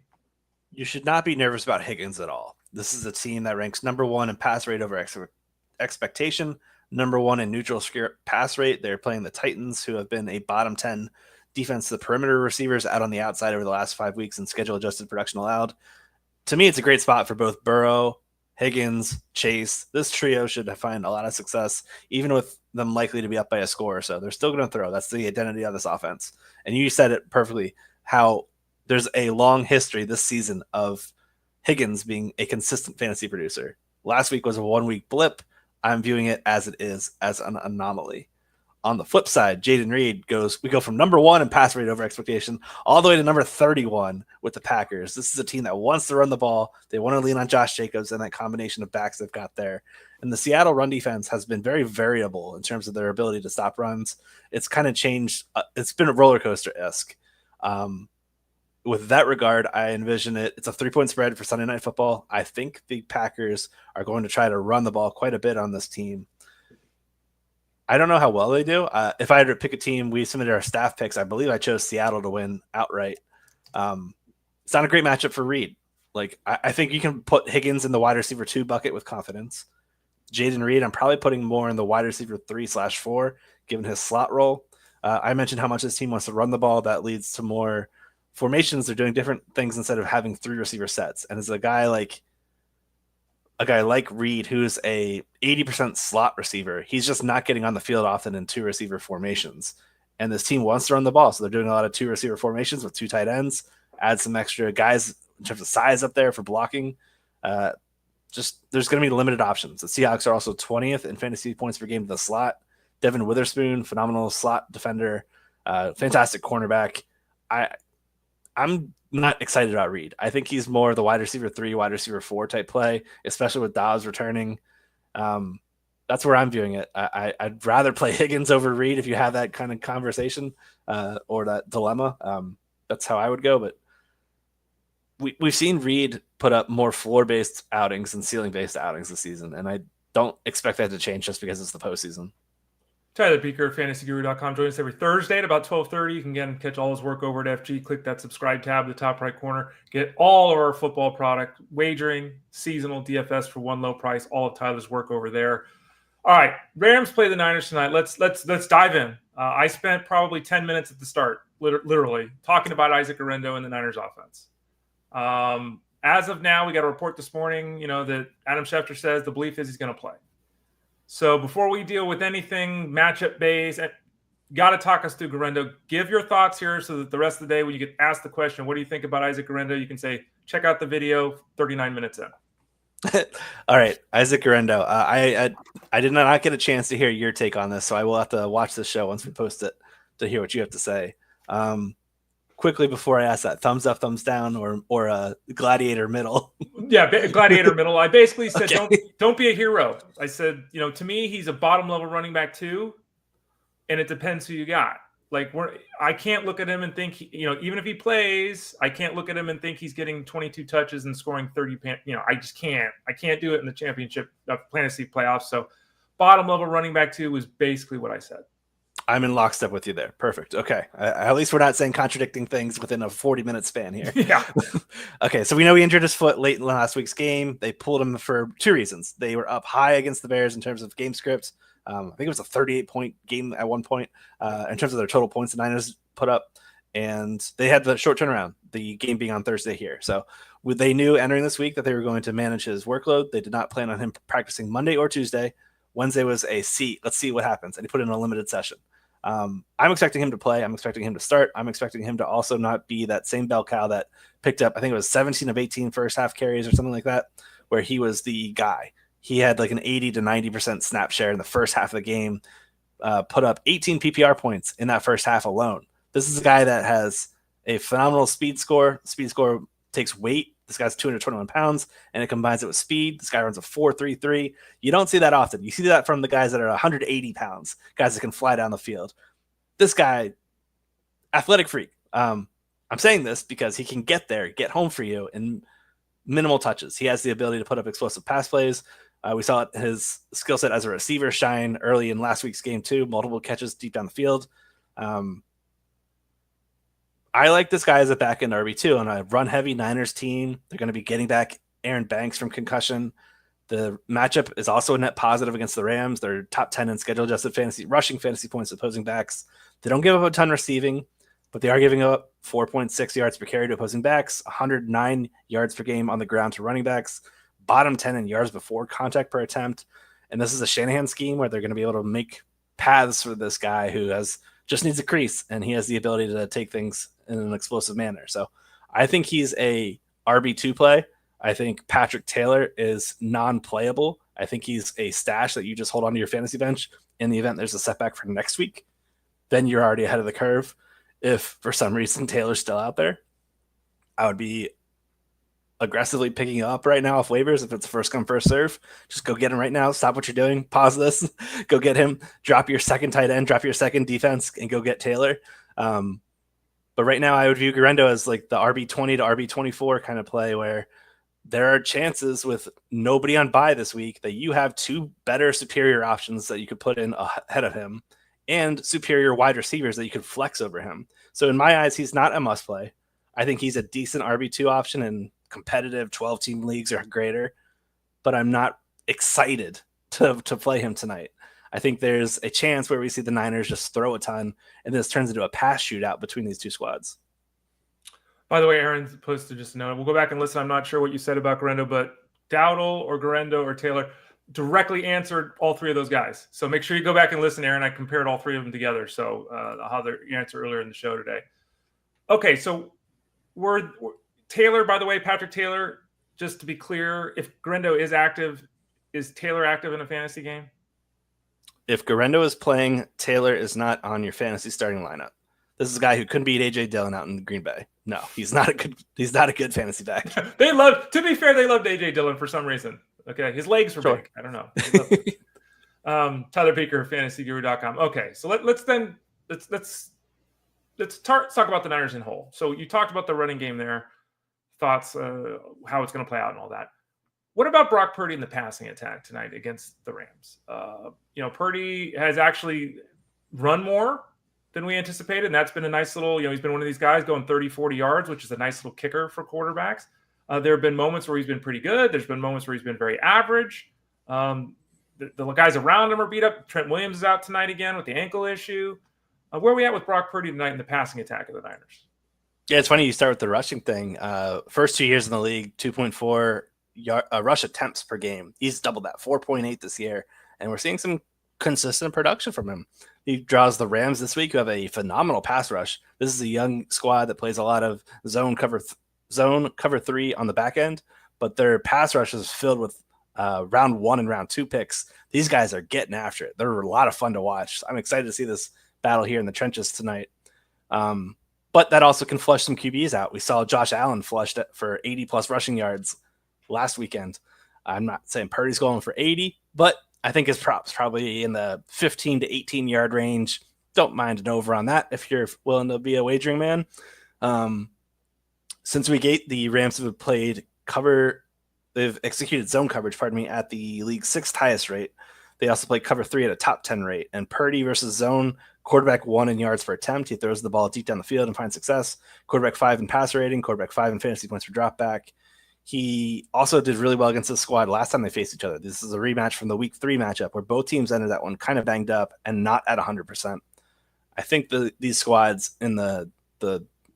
You should not be nervous about Higgins at all. This is a team that ranks number 1 in pass rate over expectation, number 1 in neutral pass rate. They're playing the Titans, who have been a bottom 10 defense to the perimeter receivers out on the outside over the last 5 weeks in schedule adjusted production allowed. To me, it's a great spot for both Burrow, Higgins, Chase. This trio should find a lot of success, even with them likely to be up by a score or so. They're still going to throw. That's the identity of this offense. And you said it perfectly, how there's a long history this season of Higgins being a consistent fantasy producer. Last week was a 1-week blip. I'm viewing it as it is, as an anomaly. On the flip side, Jayden Reed we go from number 1 in pass rate over expectation all the way to number 31 with the Packers. This is a team that wants to run the ball. They want to lean on Josh Jacobs and that combination of backs they've got there. And the Seattle run defense has been very variable in terms of their ability to stop runs. It's kind of changed. It's been a roller coaster-esque. With that regard, I envision it's a 3-point spread for Sunday Night Football. I think the Packers are going to try to run the ball quite a bit on this team. I don't know how well they do. If I had to pick a team, we submitted our staff picks. I believe I chose Seattle to win outright. It's not a great matchup for Reed. I think you can put Higgins in the wide receiver 2 bucket with confidence. Jayden Reed, I'm probably putting more in the wide receiver 3/4, given his slot role. I mentioned how much this team wants to run the ball. That leads to more formations. They're doing different things instead of having 3 receiver sets. And as a guy like Reed, who's a 80% slot receiver, he's just not getting on the field often in 2 receiver formations. And this team wants to run the ball, so they're doing a lot of 2 receiver formations with 2 tight ends. Add some extra guys in terms of size up there for blocking. There's going to be limited options. The Seahawks are also 20th in fantasy points per game to the slot. Devin Witherspoon, phenomenal slot defender, fantastic cornerback. I'm not excited about Reed. I think he's more the wide receiver 3, wide receiver 4 type play, especially with Dobbs returning. That's where I'm viewing it. I'd rather play Higgins over Reed if you have that kind of conversation or that dilemma. That's how I would go. But we've seen Reed put up more floor-based outings than ceiling-based outings this season, and I don't expect that to change just because it's the postseason. Tyler Beaker, fantasyguru.com. Join us every Thursday at about 12:30. You can again catch all his work over at FG. Click that subscribe tab in the top right corner. Get all of our football product, wagering, seasonal, DFS for one low price. All of Tyler's work over there. All right, Rams play the Niners tonight. Let's dive in. I spent probably 10 minutes at the start, literally, talking about Isaac Guerendo and the Niners offense. As of now, we got a report this morning, that Adam Schefter says the belief is he's going to play. So before we deal with anything matchup-based, got to talk us through Guerendo. Give your thoughts here so that the rest of the day when you get asked the question, what do you think about Isaac Guerendo, you can say, check out the video 39 minutes in. All right, Isaac Guerendo. I did not get a chance to hear your take on this, so I will have to watch this show once we post it to hear what you have to say. Quickly before I ask that, thumbs up, thumbs down, or a gladiator middle? Yeah, gladiator middle. I basically said, Okay. don't be a hero. I said, to me, he's a bottom level running back too, and it depends who you got. I can't look at him and think, even if he plays, I can't look at him and think he's getting 22 touches and scoring 30. I just can't. I can't do it in the championship fantasy playoffs. So, bottom level running back too was basically what I said. I'm in lockstep with you there. Perfect. Okay. At least we're not saying contradicting things within a 40-minute span here. Yeah. Okay. So we know he injured his foot late in last week's game. They pulled him for 2 reasons. They were up high against the Bears in terms of game script. I think it was a 38-point game at one point. In terms of their total points, the Niners put up, and they had the short turnaround, the game being on Thursday here. So they knew entering this week that they were going to manage his workload. They did not plan on him practicing Monday or Tuesday. Wednesday was let's see what happens. And he put in a limited session. I'm expecting him to play. I'm expecting him to start. I'm expecting him to also not be that same bell cow that picked up, I think it was 17 of 18 first half carries or something like that, where he was the guy. He had like an 80 to 90% snap share in the first half of the game, put up 18 PPR points in that first half alone. This is a guy that has a phenomenal speed score. Speed score takes weight. This guy's 221 pounds, and it combines it with speed. This guy runs a 4.33. You don't see that often. You see that from the guys that are 180 pounds, guys that can fly down the field. This guy, athletic freak. I'm saying this because he can get there, get home for you in minimal touches. He has the ability to put up explosive pass plays. We saw his skill set as a receiver shine early in last week's game too. Multiple catches deep down the field. I like this guy as a back-end RB2 on a run-heavy Niners team. They're going to be getting back Aaron Banks from concussion. The matchup is also a net positive against the Rams. They're top 10 in schedule-adjusted rushing fantasy points to opposing backs. They don't give up a ton receiving, but they are giving up 4.6 yards per carry to opposing backs, 109 yards per game on the ground to running backs, bottom 10 in yards before contact per attempt. And this is a Shanahan scheme where they're going to be able to make paths for this guy who just needs a crease, and he has the ability to take things in an explosive manner. So I think he's a RB2 play. I think Patrick Taylor is non-playable. I think he's a stash that you just hold onto your fantasy bench in the event there's a setback for next week. Then you're already ahead of the curve. If for some reason Taylor's still out there, I would be aggressively picking up right now off waivers. If it's first come, first serve, just go get him right now. Stop what you're doing. Pause this. Go get him. Drop your second tight end. Drop your second defense and go get Taylor. But right now I would view Guerendo as like the RB20 to RB24 kind of play where there are chances with nobody on bye this week that you have two better superior options that you could put in ahead of him and superior wide receivers that you could flex over him. So in my eyes, he's not a must play. I think he's a decent RB2 option in competitive 12-team leagues or greater, but I'm not excited to play him tonight. I think there's a chance where we see the Niners just throw a ton, and this turns into a pass shootout between these two squads. By the way, Aaron's posted just a note. We'll go back and listen. I'm not sure what you said about Guerendo, but Dowdle or Guerendo or Taylor directly answered all three of those guys. So make sure you go back and listen, Aaron. I compared all three of them together. So how their answer earlier in the show today. Okay, so we're Taylor, by the way, Patrick Taylor, just to be clear, if Guerendo is active, is Taylor active in a fantasy game? If Guerendo is playing, Taylor is not on your fantasy starting lineup. This is a guy who couldn't beat AJ Dillon out in Green Bay. No, he's not a good fantasy back. To be fair, they loved AJ Dillon for some reason. Okay, his legs were big. I don't know. Tyler Beaker, fantasyguru.com. Okay, so let's talk about the Niners in whole. So you talked about the running game there, thoughts, how it's going to play out and all that. What about Brock Purdy in the passing attack tonight against the Rams? Purdy has actually run more than we anticipated, and that's been a nice little, he's been one of these guys going 30, 40 yards, which is a nice little kicker for quarterbacks. There have been moments where he's been pretty good. There's been moments where he's been very average. The guys around him are beat up. Trent Williams is out tonight again with the ankle issue. Where are we at with Brock Purdy tonight in the passing attack of the Niners? Yeah, it's funny you start with the rushing thing. First 2 years in the league, 2.4 rush attempts per game. He's doubled that, 4.8 this year. And we're seeing some consistent production from him. He draws the Rams this week, who have a phenomenal pass rush. This is a young squad that plays a lot of zone cover 3 on the back end, but their pass rush is filled with round 1 and round 2 picks. These guys are getting after it. They're a lot of fun to watch. I'm excited to see this battle here in the trenches tonight. But that also can flush some QBs out. We saw Josh Allen flushed for 80-plus rushing yards last weekend. I'm not saying Purdy's going for 80, but I think his props probably in the 15 to 18-yard range. Don't mind an over on that if you're willing to be a wagering man. Since week 8, the Rams have played cover. They've executed zone coverage, at the league's 6th highest rate. They also play cover 3 at a top 10 rate. And Purdy versus zone, quarterback 1 in yards per attempt. He throws the ball deep down the field and finds success. Quarterback 5 in passer rating. Quarterback 5 in fantasy points per drop back. He also did really well against the squad last time they faced each other. This is a rematch from the week 3 matchup where both teams ended that one kind of banged up and not at 100%. I think these squads in the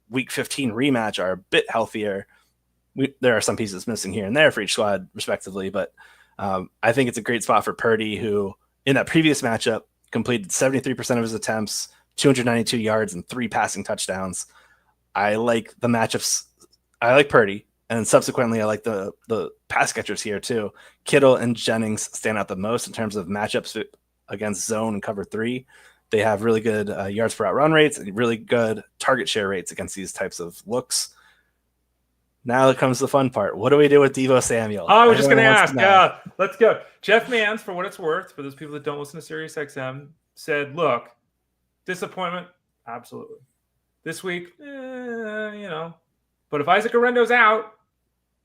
Week 15 rematch are a bit healthier. There are some pieces missing here and there for each squad, respectively, but I think it's a great spot for Purdy, who in that previous matchup completed 73% of his attempts, 292 yards, and 3 passing touchdowns. I like the matchups. I like Purdy, and subsequently, I like the pass catchers here too. Kittle and Jennings stand out the most in terms of matchups against zone and cover 3. They have really good yards per out run rates and really good target share rates against these types of looks. Now comes the fun part. What do we do with Deebo Samuel? I was just going to ask. Yeah, let's go. Jeff Mans, for what it's worth, for those people that don't listen to SiriusXM, said, look, disappointment, absolutely. This week, but if Isaac Guerendo's out,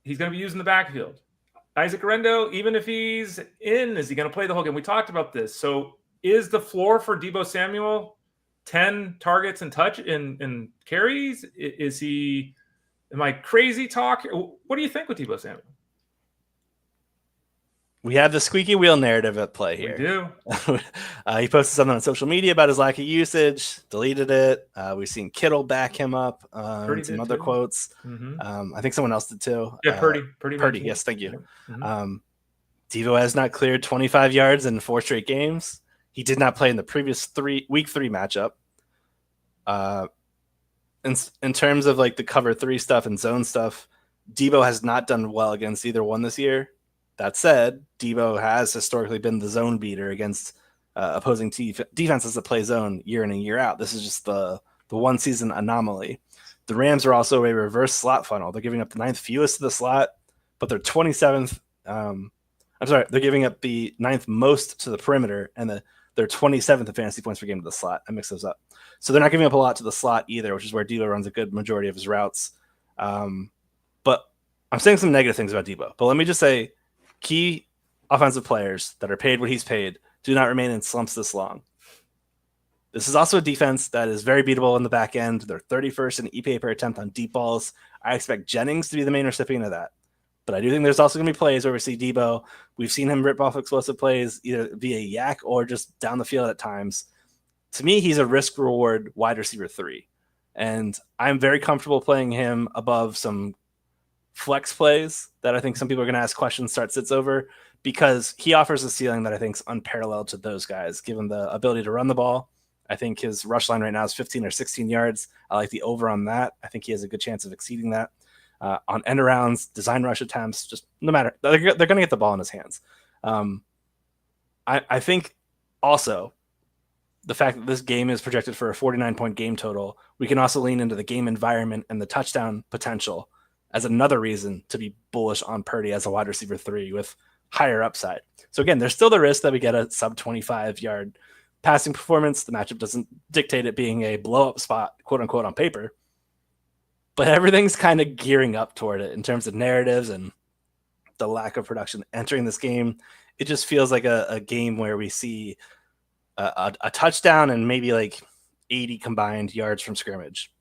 he's going to be using the backfield. Isaac Guerendo, even if he's in, is he going to play the whole game? We talked about this. So is the floor for Deebo Samuel 10 targets and touch in carries? Is he... Am I crazy talk? What do you think with Deebo Samuel? We have the squeaky wheel narrative at play here. We do. He posted something on social media about his lack of usage, deleted it. We've seen Kittle back him up. Some other quotes. Mm-hmm. I think someone else did too. Yeah, Purdy. Yes, thank you. Mm-hmm. Deebo has not cleared 25 yards in 4 straight games. He did not play in the previous Week 3 matchup. In terms of like the cover 3 stuff and zone stuff, Deebo has not done well against either one this year. That said, Deebo has historically been the zone beater against opposing defenses that play zone year in and year out. This is just the one season anomaly. The Rams are also a reverse slot funnel. They're giving up the 9th fewest to the slot, but they're 27th. They're giving up the 9th most to the perimeter, and they're 27th in fantasy points per game to the slot. I mix those up. So they're not giving up a lot to the slot either, which is where Deebo runs a good majority of his routes. But I'm saying some negative things about Deebo. But let me just say, key offensive players that are paid what he's paid do not remain in slumps this long. This is also a defense that is very beatable in the back end. They're 31st in EPA per attempt on deep balls. I expect Jennings to be the main recipient of that. But I do think there's also going to be plays where we see Deebo. We've seen him rip off explosive plays either via yak or just down the field at times. To me, he's a risk-reward wide receiver 3. And I'm very comfortable playing him above some flex plays that I think some people are going to ask questions, start sits over, because he offers a ceiling that I think is unparalleled to those guys, given the ability to run the ball. I think his rush line right now is 15 or 16 yards. I like the over on that. I think he has a good chance of exceeding that. On end arounds, design rush attempts, just no matter. They're going to get the ball in his hands. I think also the fact that this game is projected for a 49-point game total, we can also lean into the game environment and the touchdown potential as another reason to be bullish on Purdy as a wide receiver 3 with higher upside. So again, there's still the risk that we get a sub 25-yard passing performance. The matchup doesn't dictate it being a blow-up spot, quote unquote, on paper. But everything's kind of gearing up toward it in terms of narratives and the lack of production entering this game. It just feels like a game where we see a touchdown and maybe like 80 combined yards from scrimmage.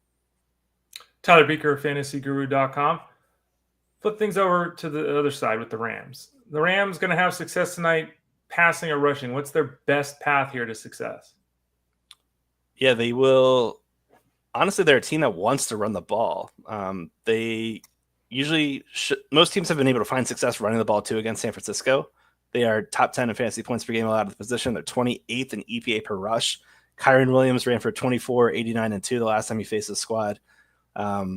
Tyler Beaker, fantasyguru.com. Flip things over to the other side with the Rams. The Rams going to have success tonight passing or rushing. What's their best path here to success? Yeah, they will. Honestly, they're a team that wants to run the ball. They usually most teams have been able to find success running the ball too against San Francisco. They are top 10 in fantasy points per game allowed at the position. They're 28th in EPA per rush. Kyren Williams ran for 24, 89, and 2 the last time he faced the squad. That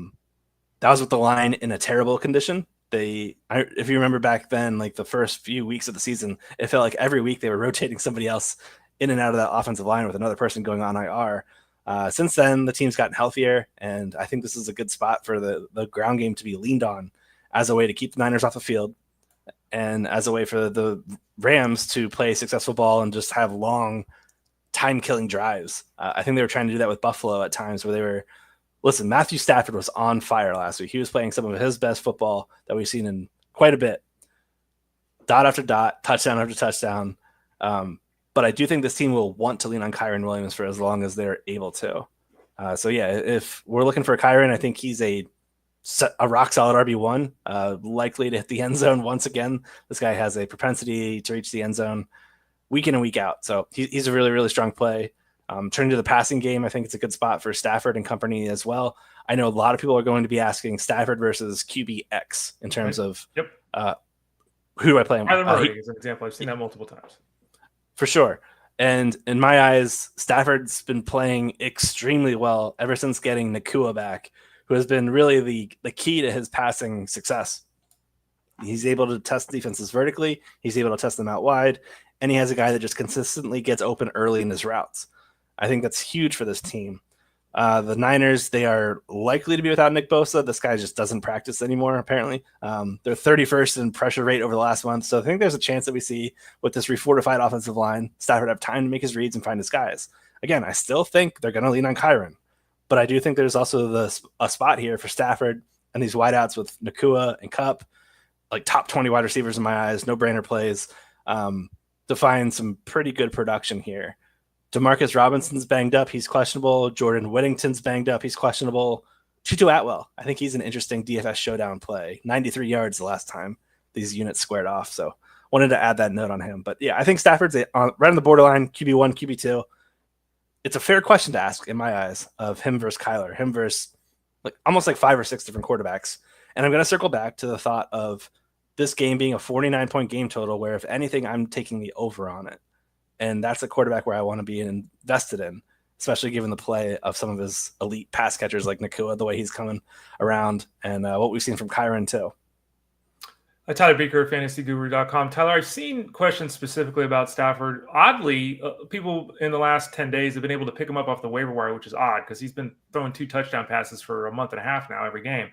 was with the line in a terrible condition. If you remember back then, like the first few weeks of the season, it felt like every week they were rotating somebody else in and out of that offensive line with another person going on IR. Since then, the team's gotten healthier, and I think this is a good spot for the ground game to be leaned on as a way to keep the Niners off the field and as a way for the Rams to play successful ball and just have long time-killing drives. I think they were trying to do that with Buffalo at times where they were – listen, Matthew Stafford was on fire last week. He was playing some of his best football that we've seen in quite a bit. Dot after dot, touchdown after touchdown. But I do think this team will want to lean on Kyren Williams for as long as they're able to. So, yeah, if we're looking for Kyren, I think he's a rock-solid RB1, likely to hit the end zone once again. This guy has a propensity to reach the end zone week in and week out. So he's a really, really strong play. Turning to the passing game, I think it's a good spot for Stafford and company as well. I know a lot of people are going to be asking Stafford versus QBX in terms of who do I play him with? Kyler Murray is an example. I've seen that multiple times. For sure. And in my eyes, Stafford's been playing extremely well ever since getting Nacua back, who has been really the key to his passing success. He's able to test defenses vertically. He's able to test them out wide. And he has a guy that just consistently gets open early in his routes. I think that's huge for this team. The Niners, they are likely to be without Nick Bosa. This guy just doesn't practice anymore, apparently. They're 31st in pressure rate over the last month. So I think there's a chance that we see, with this refortified offensive line, Stafford have time to make his reads and find his guys. Again, I still think they're going to lean on Kyren. But I do think there's also a spot here for Stafford and these wideouts with Nacua and Kupp, like top 20 wide receivers in my eyes, no-brainer plays, to find some pretty good production here. Demarcus Robinson's banged up. He's questionable. Jordan Whittington's banged up. He's questionable. Tutu Atwell, I think he's an interesting DFS showdown play. 93 yards the last time these units squared off. So wanted to add that note on him. But yeah, I think Stafford's right on the borderline, QB1, QB2. It's a fair question to ask in my eyes of him versus Kyler, him versus almost 5 or 6 different quarterbacks. And I'm going to circle back to the thought of this game being a 49-point game total, where if anything, I'm taking the over on it. And that's a quarterback where I want to be invested in, especially given the play of some of his elite pass catchers like Nacua, the way he's coming around, and what we've seen from Kyren too. Tyler Beaker, fantasyguru.com. Tyler, I've seen questions specifically about Stafford. Oddly, people in the last 10 days have been able to pick him up off the waiver wire, which is odd because he's been throwing 2 touchdown passes for a month and a half now every game.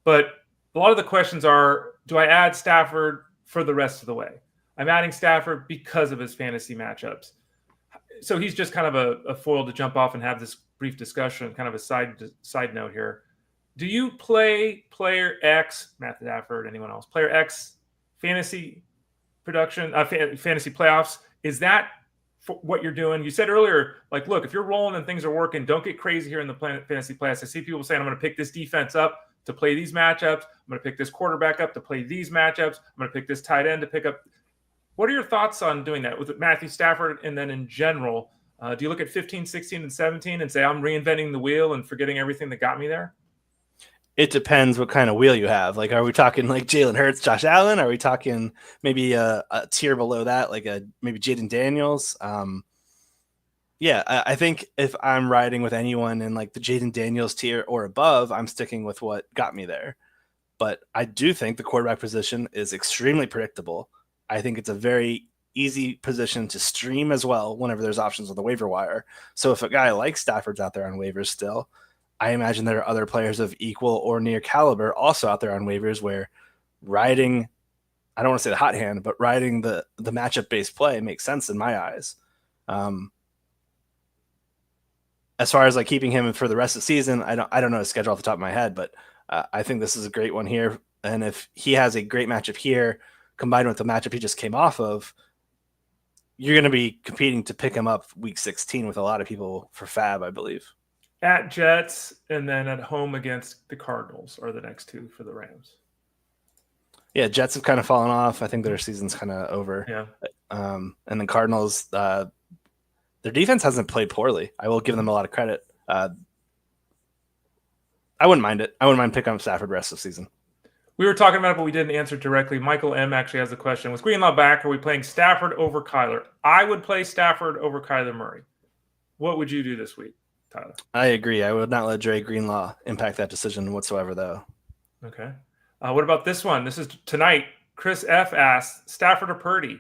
But a lot of the questions are, do I add Stafford for the rest of the way? I'm adding Stafford because of his fantasy matchups. So he's just kind of a foil to jump off and have this brief discussion, kind of a side note here. Do you play player X, Matt Stafford, anyone else, player X fantasy production, fantasy playoffs? Is that what you're doing? You said earlier, look, if you're rolling and things are working, don't get crazy here in the fantasy playoffs. I see people saying, I'm going to pick this defense up to play these matchups. I'm going to pick this quarterback up to play these matchups. I'm going to pick this tight end to pick up. What are your thoughts on doing that with Matthew Stafford? And then in general, do you look at 15, 16, and 17 and say, I'm reinventing the wheel and forgetting everything that got me there? It depends what kind of wheel you have. Are we talking Jalen Hurts, Josh Allen? Are we talking maybe a tier below that, maybe Jayden Daniels? Yeah, I think if I'm riding with anyone in the Jayden Daniels tier or above, I'm sticking with what got me there. But I do think the quarterback position is extremely predictable. I think it's a very easy position to stream as well whenever there's options on the waiver wire. So if a guy like Stafford's out there on waivers still, I imagine there are other players of equal or near caliber also out there on waivers where riding, I don't want to say the hot hand, but riding the matchup-based play makes sense in my eyes. As far as keeping him for the rest of the season, I don't know his schedule off the top of my head, but I think this is a great one here. And if he has a great matchup here, combined with the matchup he just came off of, you're going to be competing to pick him up week 16 with a lot of people for fab, I believe. At Jets and then at home against the Cardinals are the next 2 for the Rams. Yeah, Jets have kind of fallen off. I think their season's kind of over. Yeah. And then Cardinals, their defense hasn't played poorly. I will give them a lot of credit. I wouldn't mind it. I wouldn't mind picking up Stafford the rest of the season. We were talking about it, but we didn't answer directly. Michael M. actually has a question. With Greenlaw back, are we playing Stafford over Kyler? I would play Stafford over Kyler Murray. What would you do this week, Tyler? I agree. I would not let Dre Greenlaw impact that decision whatsoever, though. Okay. What about this one? This is tonight. Chris F. asked, Stafford or Purdy?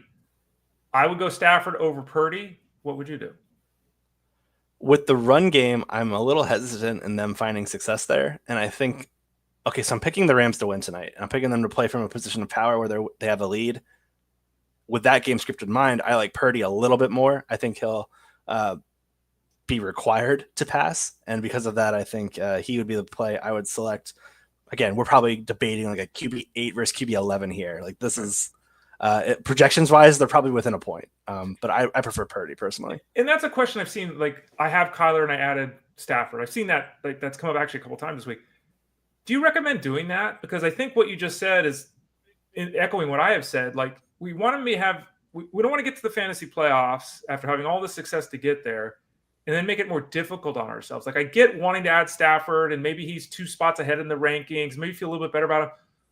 I would go Stafford over Purdy. What would you do? With the run game, I'm a little hesitant in them finding success there. And I think, okay, so I'm picking the Rams to win tonight. I'm picking them to play from a position of power where they have a lead. With that game script in mind, I like Purdy a little bit more. I think he'll be required to pass. And because of that, I think he would be the play I would select. Again, we're probably debating a QB8 versus QB11 here. This is projections-wise, they're probably within a point. But I prefer Purdy personally. And that's a question I've seen. I have Kyler and I added Stafford. I've seen that. That's come up actually a couple times this week. Do you recommend doing that? Because I think what you just said is echoing what I have said. We want to we don't want to get to the fantasy playoffs after having all the success to get there and then make it more difficult on ourselves. Like, I get wanting to add Stafford, and maybe he's 2 spots ahead in the rankings, maybe feel a little bit better about him.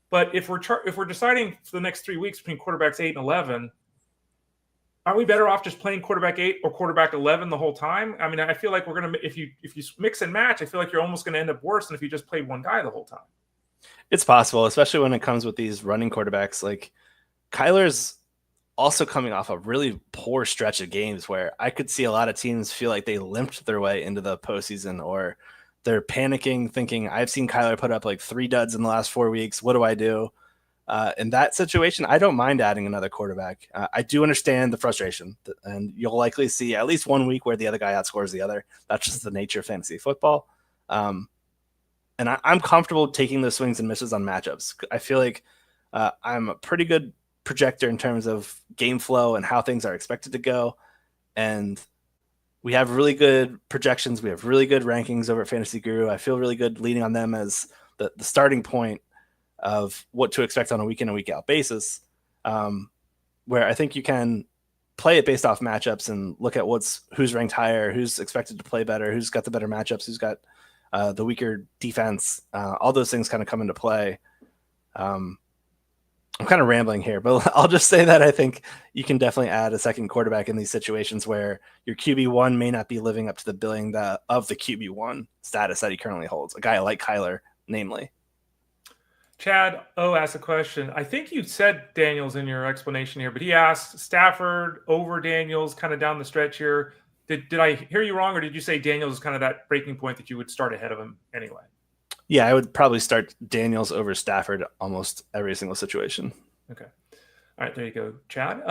But if we're deciding for the next 3 weeks between quarterbacks 8 and 11, are we better off just playing quarterback 8 or quarterback 11 the whole time? I mean, I feel like we're gonna if you mix and match, I feel like you're almost going to end up worse than if you just played one guy the whole time. It's possible, especially when it comes with these running quarterbacks. Like Kyler's also coming off a really poor stretch of games where I could see a lot of teams feel like they limped their way into the postseason, or they're panicking, thinking, I've seen Kyler put up like 3 duds in the last 4 weeks. What do I do? In that situation, I don't mind adding another quarterback. I do understand the frustration, and you'll likely see at least 1 week where the other guy outscores the other. That's just the nature of fantasy football. And I'm comfortable taking those swings and misses on matchups. I feel like I'm a pretty good projector in terms of game flow and how things are expected to go. And we have really good projections. We have really good rankings over at Fantasy Guru. I feel really good leaning on them as the starting point of what to expect on a week in and week out basis, where I think you can play it based off matchups and look at who's ranked higher, who's expected to play better, who's got the better matchups, who's got the weaker defense. All those things kind of come into play. I'm kind of rambling here, but I'll just say that I think you can definitely add a second quarterback in these situations where your QB1 may not be living up to the billing of the QB1 status that he currently holds. A guy like Kyler, namely. Chad O asked a question. I think you said Daniels in your explanation here, but he asked Stafford over Daniels kind of down the stretch here. Did I hear you wrong, or did you say Daniels is kind of that breaking point that you would start ahead of him anyway? Yeah, I would probably start Daniels over Stafford almost every single situation. Okay. All right, there you go, Chad.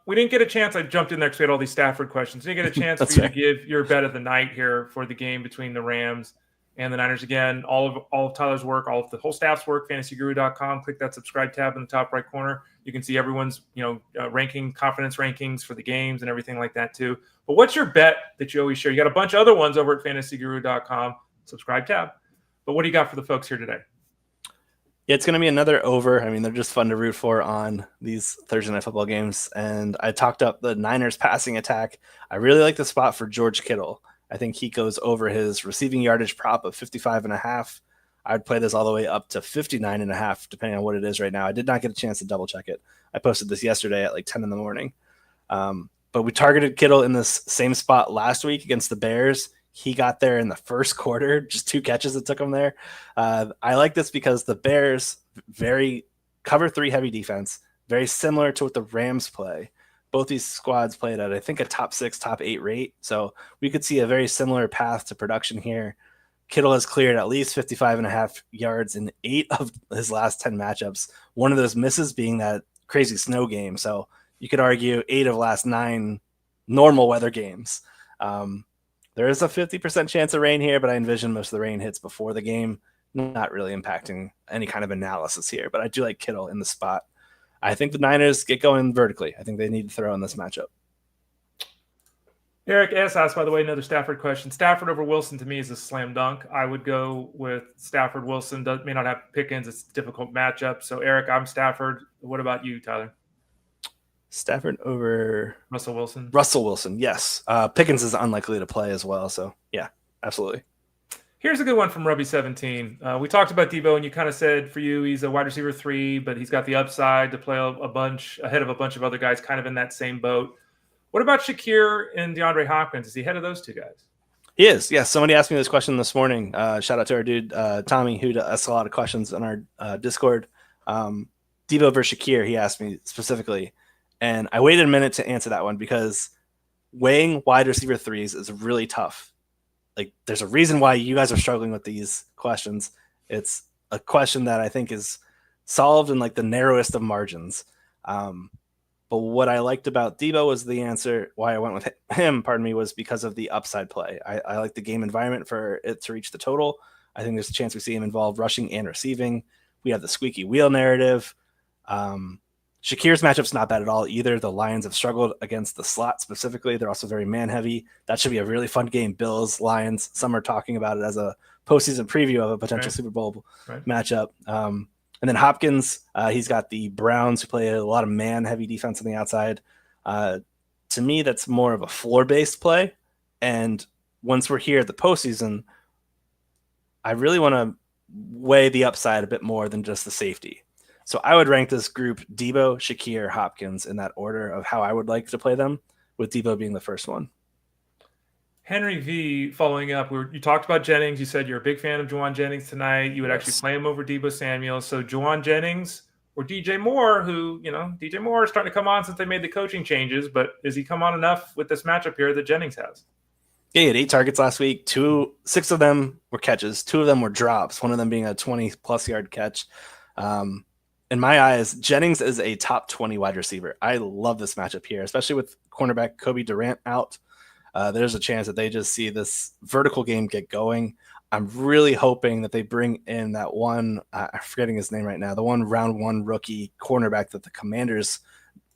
We didn't get a chance. I jumped in there because we had all these Stafford questions. We didn't get a chance for you to give your bet of the night here for the game between the Rams and the Niners. Again, all of Tyler's work, all of the whole staff's work, fantasyguru.com. Click that subscribe tab in the top right corner. You can see everyone's ranking, confidence rankings for the games and everything like that too. But what's your bet that you always share? You got a bunch of other ones over at fantasyguru.com. Subscribe tab. But what do you got for the folks here today? Yeah, it's going to be another over. I mean, they're just fun to root for on these Thursday Night Football games. And I talked up the Niners passing attack. I really like the spot for George Kittle. I think he goes over his receiving yardage prop of 55.5. I would play this all the way up to 59.5, depending on what it is right now. I did not get a chance to double check it. I posted this yesterday at like 10 in the morning. But we targeted Kittle in this same spot last week against the Bears. He got there in the first quarter, just 2 catches that took him there. I like this because the Bears, very cover 3 heavy defense, very similar to what the Rams play. Both these squads played at, I think, a top 6, top 8 rate. So we could see a very similar path to production here. Kittle has cleared at least 55.5 yards in 8 of his last 10 matchups. One of those misses being that crazy snow game. So you could argue 8 of last 9 normal weather games. There is a 50% chance of rain here, but I envision most of the rain hits before the game, not really impacting any kind of analysis here. But I do like Kittle in the spot. I think the Niners get going vertically. I think they need to throw in this matchup. Eric S. asked, by the way, another Stafford question. Stafford over Wilson to me is a slam dunk. I would go with Stafford. Wilson may not have Pickens. It's a difficult matchup. So, Eric, I'm Stafford. What about you, Tyler? Stafford over Russell Wilson. Russell Wilson, yes. Pickens is unlikely to play as well. So, yeah, absolutely. Here's a good one from Rubby17. We talked about Deebo, and you kind of said for you he's a wide receiver 3, but he's got the upside to play a bunch ahead of a bunch of other guys kind of in that same boat. What about Shakir and DeAndre Hopkins? Is he ahead of those 2 guys? He is. Yeah, somebody asked me this question this morning. Shout out to our dude, Tommy, who asked a lot of questions on our Discord. Deebo versus Shakir, he asked me specifically. And I waited a minute to answer that one because weighing wide receiver 3s is really tough. Like, there's a reason why you guys are struggling with these questions. It's a question that I think is solved in like the narrowest of margins. But what I liked about Deebo was the answer why I went with him, was because of the upside play. I like the game environment for it to reach the total. I think there's a chance we see him involved rushing and receiving. We have the squeaky wheel narrative. Shakir's matchup's not bad at all either. The Lions have struggled against the slot specifically. They're also very man-heavy. That should be a really fun game. Bills, Lions. Some are talking about it as a postseason preview of a potential Super Bowl matchup. And then Hopkins, he's got the Browns, who play a lot of man-heavy defense on the outside. To me, that's more of a floor-based play. And once we're here at the postseason, I really want to weigh the upside a bit more than just the safety. So I would rank this group Deebo, Shakir, Hopkins in that order of how I would like to play them, with Deebo being the first one. Henry V, following up, you talked about Jennings. You said you're a big fan of Jauan Jennings tonight. You would actually play him over Deebo Samuel. So Jauan Jennings or DJ Moore, who, DJ Moore is starting to come on since they made the coaching changes, but is he come on enough with this matchup here that Jennings has? Yeah, he had 8 targets last week. 6 of them were catches. 2 of them were drops, one of them being a 20-plus yard catch. In my eyes, Jennings is a top 20 wide receiver. I love this matchup here, especially with cornerback Kobe Durant out. There's a chance that they just see this vertical game get going. I'm really hoping that they bring in that one, I'm forgetting his name right now, the one round 1 rookie cornerback that the Commanders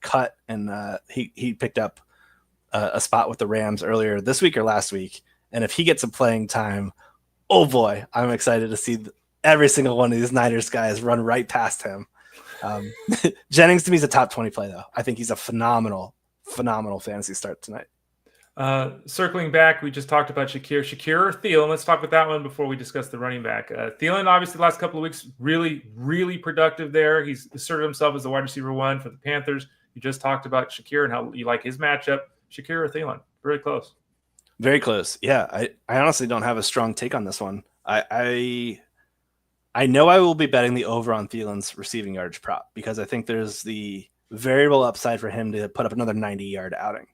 cut, and he picked up a spot with the Rams earlier this week or last week. And if he gets some playing time, oh boy, I'm excited to see every single one of these Niners guys run right past him. Jennings to me is a top 20 play, though. I think he's a phenomenal fantasy start tonight. Circling back, we just talked about Shakir or Thielen. Let's talk about that one before we discuss the running back. Thielen, obviously, the last couple of weeks, really, really productive there. He's asserted himself as the wide receiver 1 for the Panthers. You just talked about Shakir and how you like his matchup. Shakir or Thielen? Very close. Very close. Yeah, I honestly don't have a strong take on this one. I know I will be betting the over on Thielen's receiving yardage prop because I think there's the variable upside for him to put up another 90-yard outing.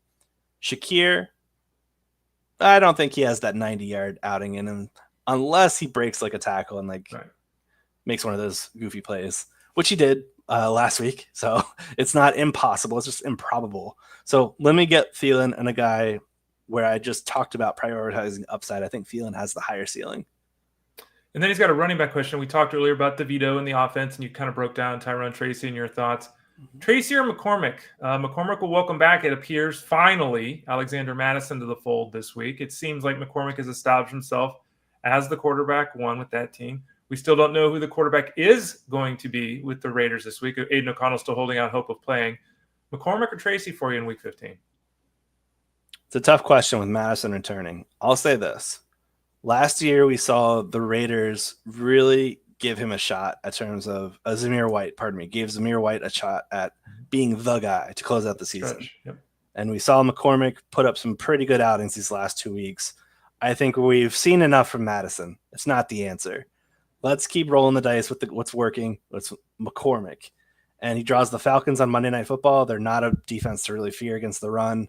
Shakir, I don't think he has that 90-yard outing in him unless he breaks like a tackle and makes one of those goofy plays, which he did last week. So it's not impossible. It's just improbable. So let me get Thielen and a guy where I just talked about prioritizing upside. I think Thielen has the higher ceiling. And then he's got a running back question. We talked earlier about DeVito and the offense, and you kind of broke down Tyrone Tracy and your thoughts. Mm-hmm. Tracy or McCormick? McCormick will welcome back, it appears, finally, Alexander Mattison to the fold this week. It seems like McCormick has established himself as the quarterback 1 with that team. We still don't know who the quarterback is going to be with the Raiders this week. Aiden O'Connell still holding out hope of playing. McCormick or Tracy for you in week 15? It's a tough question with Mattison returning. I'll say this. Last year, we saw the Raiders really give him a shot in terms of gave Zamir White a shot at being the guy to close out the season. Yep. And we saw McCormick put up some pretty good outings these last 2 weeks. I think we've seen enough from Mattison. It's not the answer. Let's keep rolling the dice with what's working. It's McCormick. And he draws the Falcons on Monday Night Football. They're not a defense to really fear against the run.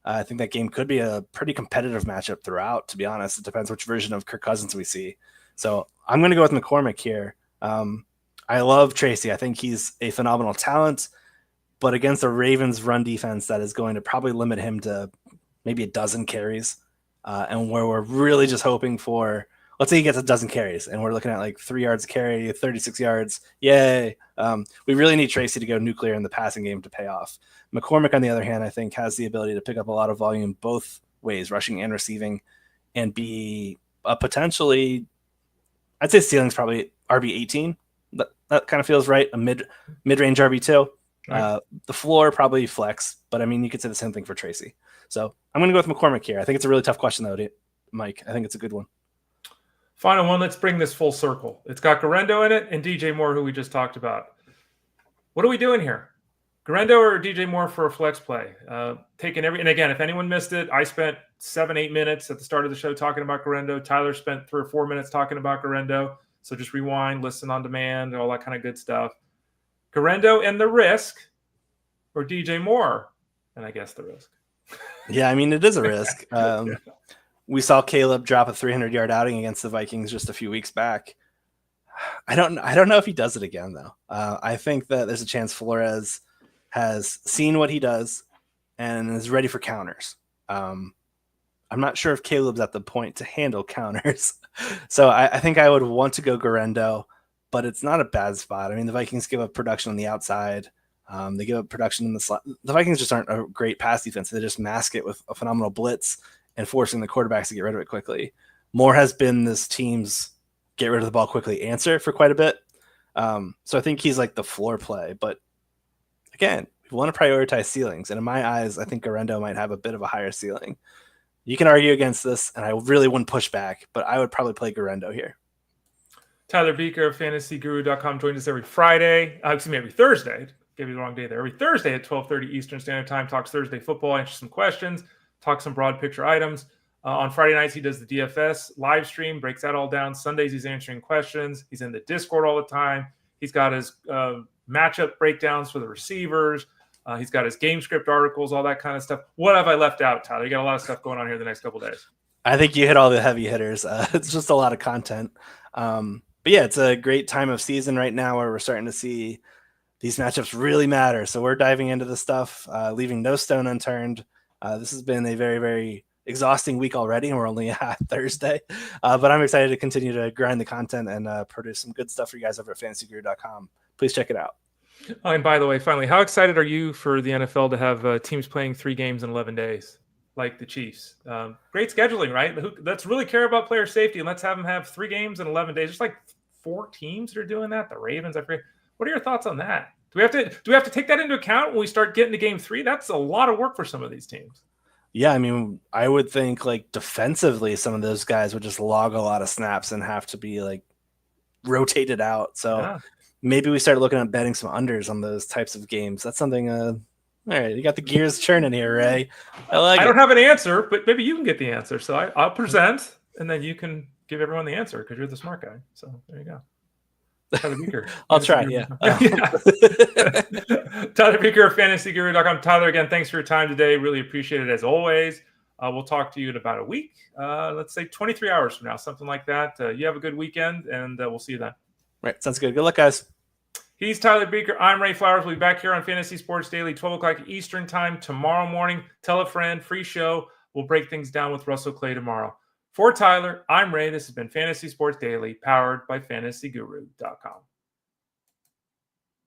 I think that game could be a pretty competitive matchup throughout, to be honest. It depends which version of Kirk Cousins we see. So I'm going to go with McCormick here. I love Tracy. I think he's a phenomenal talent, but against a Ravens run defense that is going to probably limit him to maybe a dozen carries, and where we're really just hoping for, let's say he gets a dozen carries and we're looking at like 3 yards carry, 36 yards. Yay. We really need Tracy to go nuclear in the passing game to pay off. McCormick, on the other hand, I think has the ability to pick up a lot of volume both ways, rushing and receiving, and be a potentially, I'd say ceiling's probably RB18. That kind of feels right. A mid-range RB2. Right. The floor probably flex, but I mean, you could say the same thing for Tracy. So I'm going to go with McCormick here. I think it's a really tough question, though, Mike. I think it's a good one. Final one. Let's bring this full circle. It's got Guerendo in it and DJ Moore, who we just talked about. What are we doing here? Guerendo or DJ Moore for a flex play? And again, if anyone missed it, I spent 7-8 minutes at the start of the show talking about Guerendo. Tyler spent 3 or 4 minutes talking about Guerendo. So just rewind, listen on demand, all that kind of good stuff. Guerendo and the risk, or DJ Moore, and I guess the risk. Yeah, I mean, it is a risk. We saw Caleb drop a 300-yard outing against the Vikings just a few weeks back. I don't know if he does it again, though. I think that there's a chance Flores has seen what he does and is ready for counters. I'm not sure if Caleb's at the point to handle counters. So I think I would want to go Guerendo, but it's not a bad spot. I mean, the Vikings give up production on the outside. They give up production in the slot. The Vikings just aren't a great pass defense. They just mask it with a phenomenal blitz and forcing the quarterbacks to get rid of it quickly. Moore has been this team's get rid of the ball quickly answer for quite a bit. So I think he's like the floor play. But again, we want to prioritize ceilings. And in my eyes, I think Guerendo might have a bit of a higher ceiling. You can argue against this, and I really wouldn't push back, but I would probably play Guerendo here. Tyler Beaker of FantasyGuru.com joins us every Friday. Every Thursday. Gave you the wrong day there. Every Thursday at 12:30 Eastern Standard Time. Talks Thursday football, answers some questions, talks some broad picture items. On Friday nights, he does the DFS live stream, breaks that all down. Sundays, he's answering questions. He's in the Discord all the time. He's got his matchup breakdowns for the receivers. He's got his game script articles, all that kind of stuff. What have I left out, Tyler? You got a lot of stuff going on here the next couple of days. I think you hit all the heavy hitters. It's just a lot of content. But yeah, it's a great time of season right now where we're starting to see these matchups really matter. So we're diving into the stuff, leaving no stone unturned. This has been a very, very exhausting week already, and we're only at Thursday. But I'm excited to continue to grind the content and produce some good stuff for you guys over at fantasyguru.com. Please check it out. Oh, and by the way, finally, how excited are you for the NFL to have teams playing 3 games in 11 days, like the Chiefs? Great scheduling, right? Let's really care about player safety, and let's have them have 3 games in 11 days. There's like 4 teams that are doing that. The Ravens, I forget. What are your thoughts on that? Do we have to take that into account when we start getting to game 3? That's a lot of work for some of these teams. Yeah, I mean, I would think like defensively, some of those guys would just log a lot of snaps and have to be like rotated out. So maybe we start looking at betting some unders on those types of games. That's something. All right, you got the gears churning here, Ray. I don't have an answer, but maybe you can get the answer. So I'll present, and then you can give everyone the answer because you're the smart guy. So there you go. Tyler Beaker. I'll try, yeah. Tyler Beaker of FantasyGuru.com. Tyler, again, thanks for your time today. Really appreciate it as always. We'll talk to you in about a week. Let's say 23 hours from now, something like that. You have a good weekend, and we'll see you then. Right, sounds good. Good luck, guys. He's Tyler Beaker. I'm Ray Flowers. We'll be back here on Fantasy Sports Daily, 12 o'clock Eastern Time tomorrow morning. Tell a friend, free show. We'll break things down with Russell Clay tomorrow. For Tyler, I'm Ray. This has been Fantasy Sports Daily, powered by FantasyGuru.com.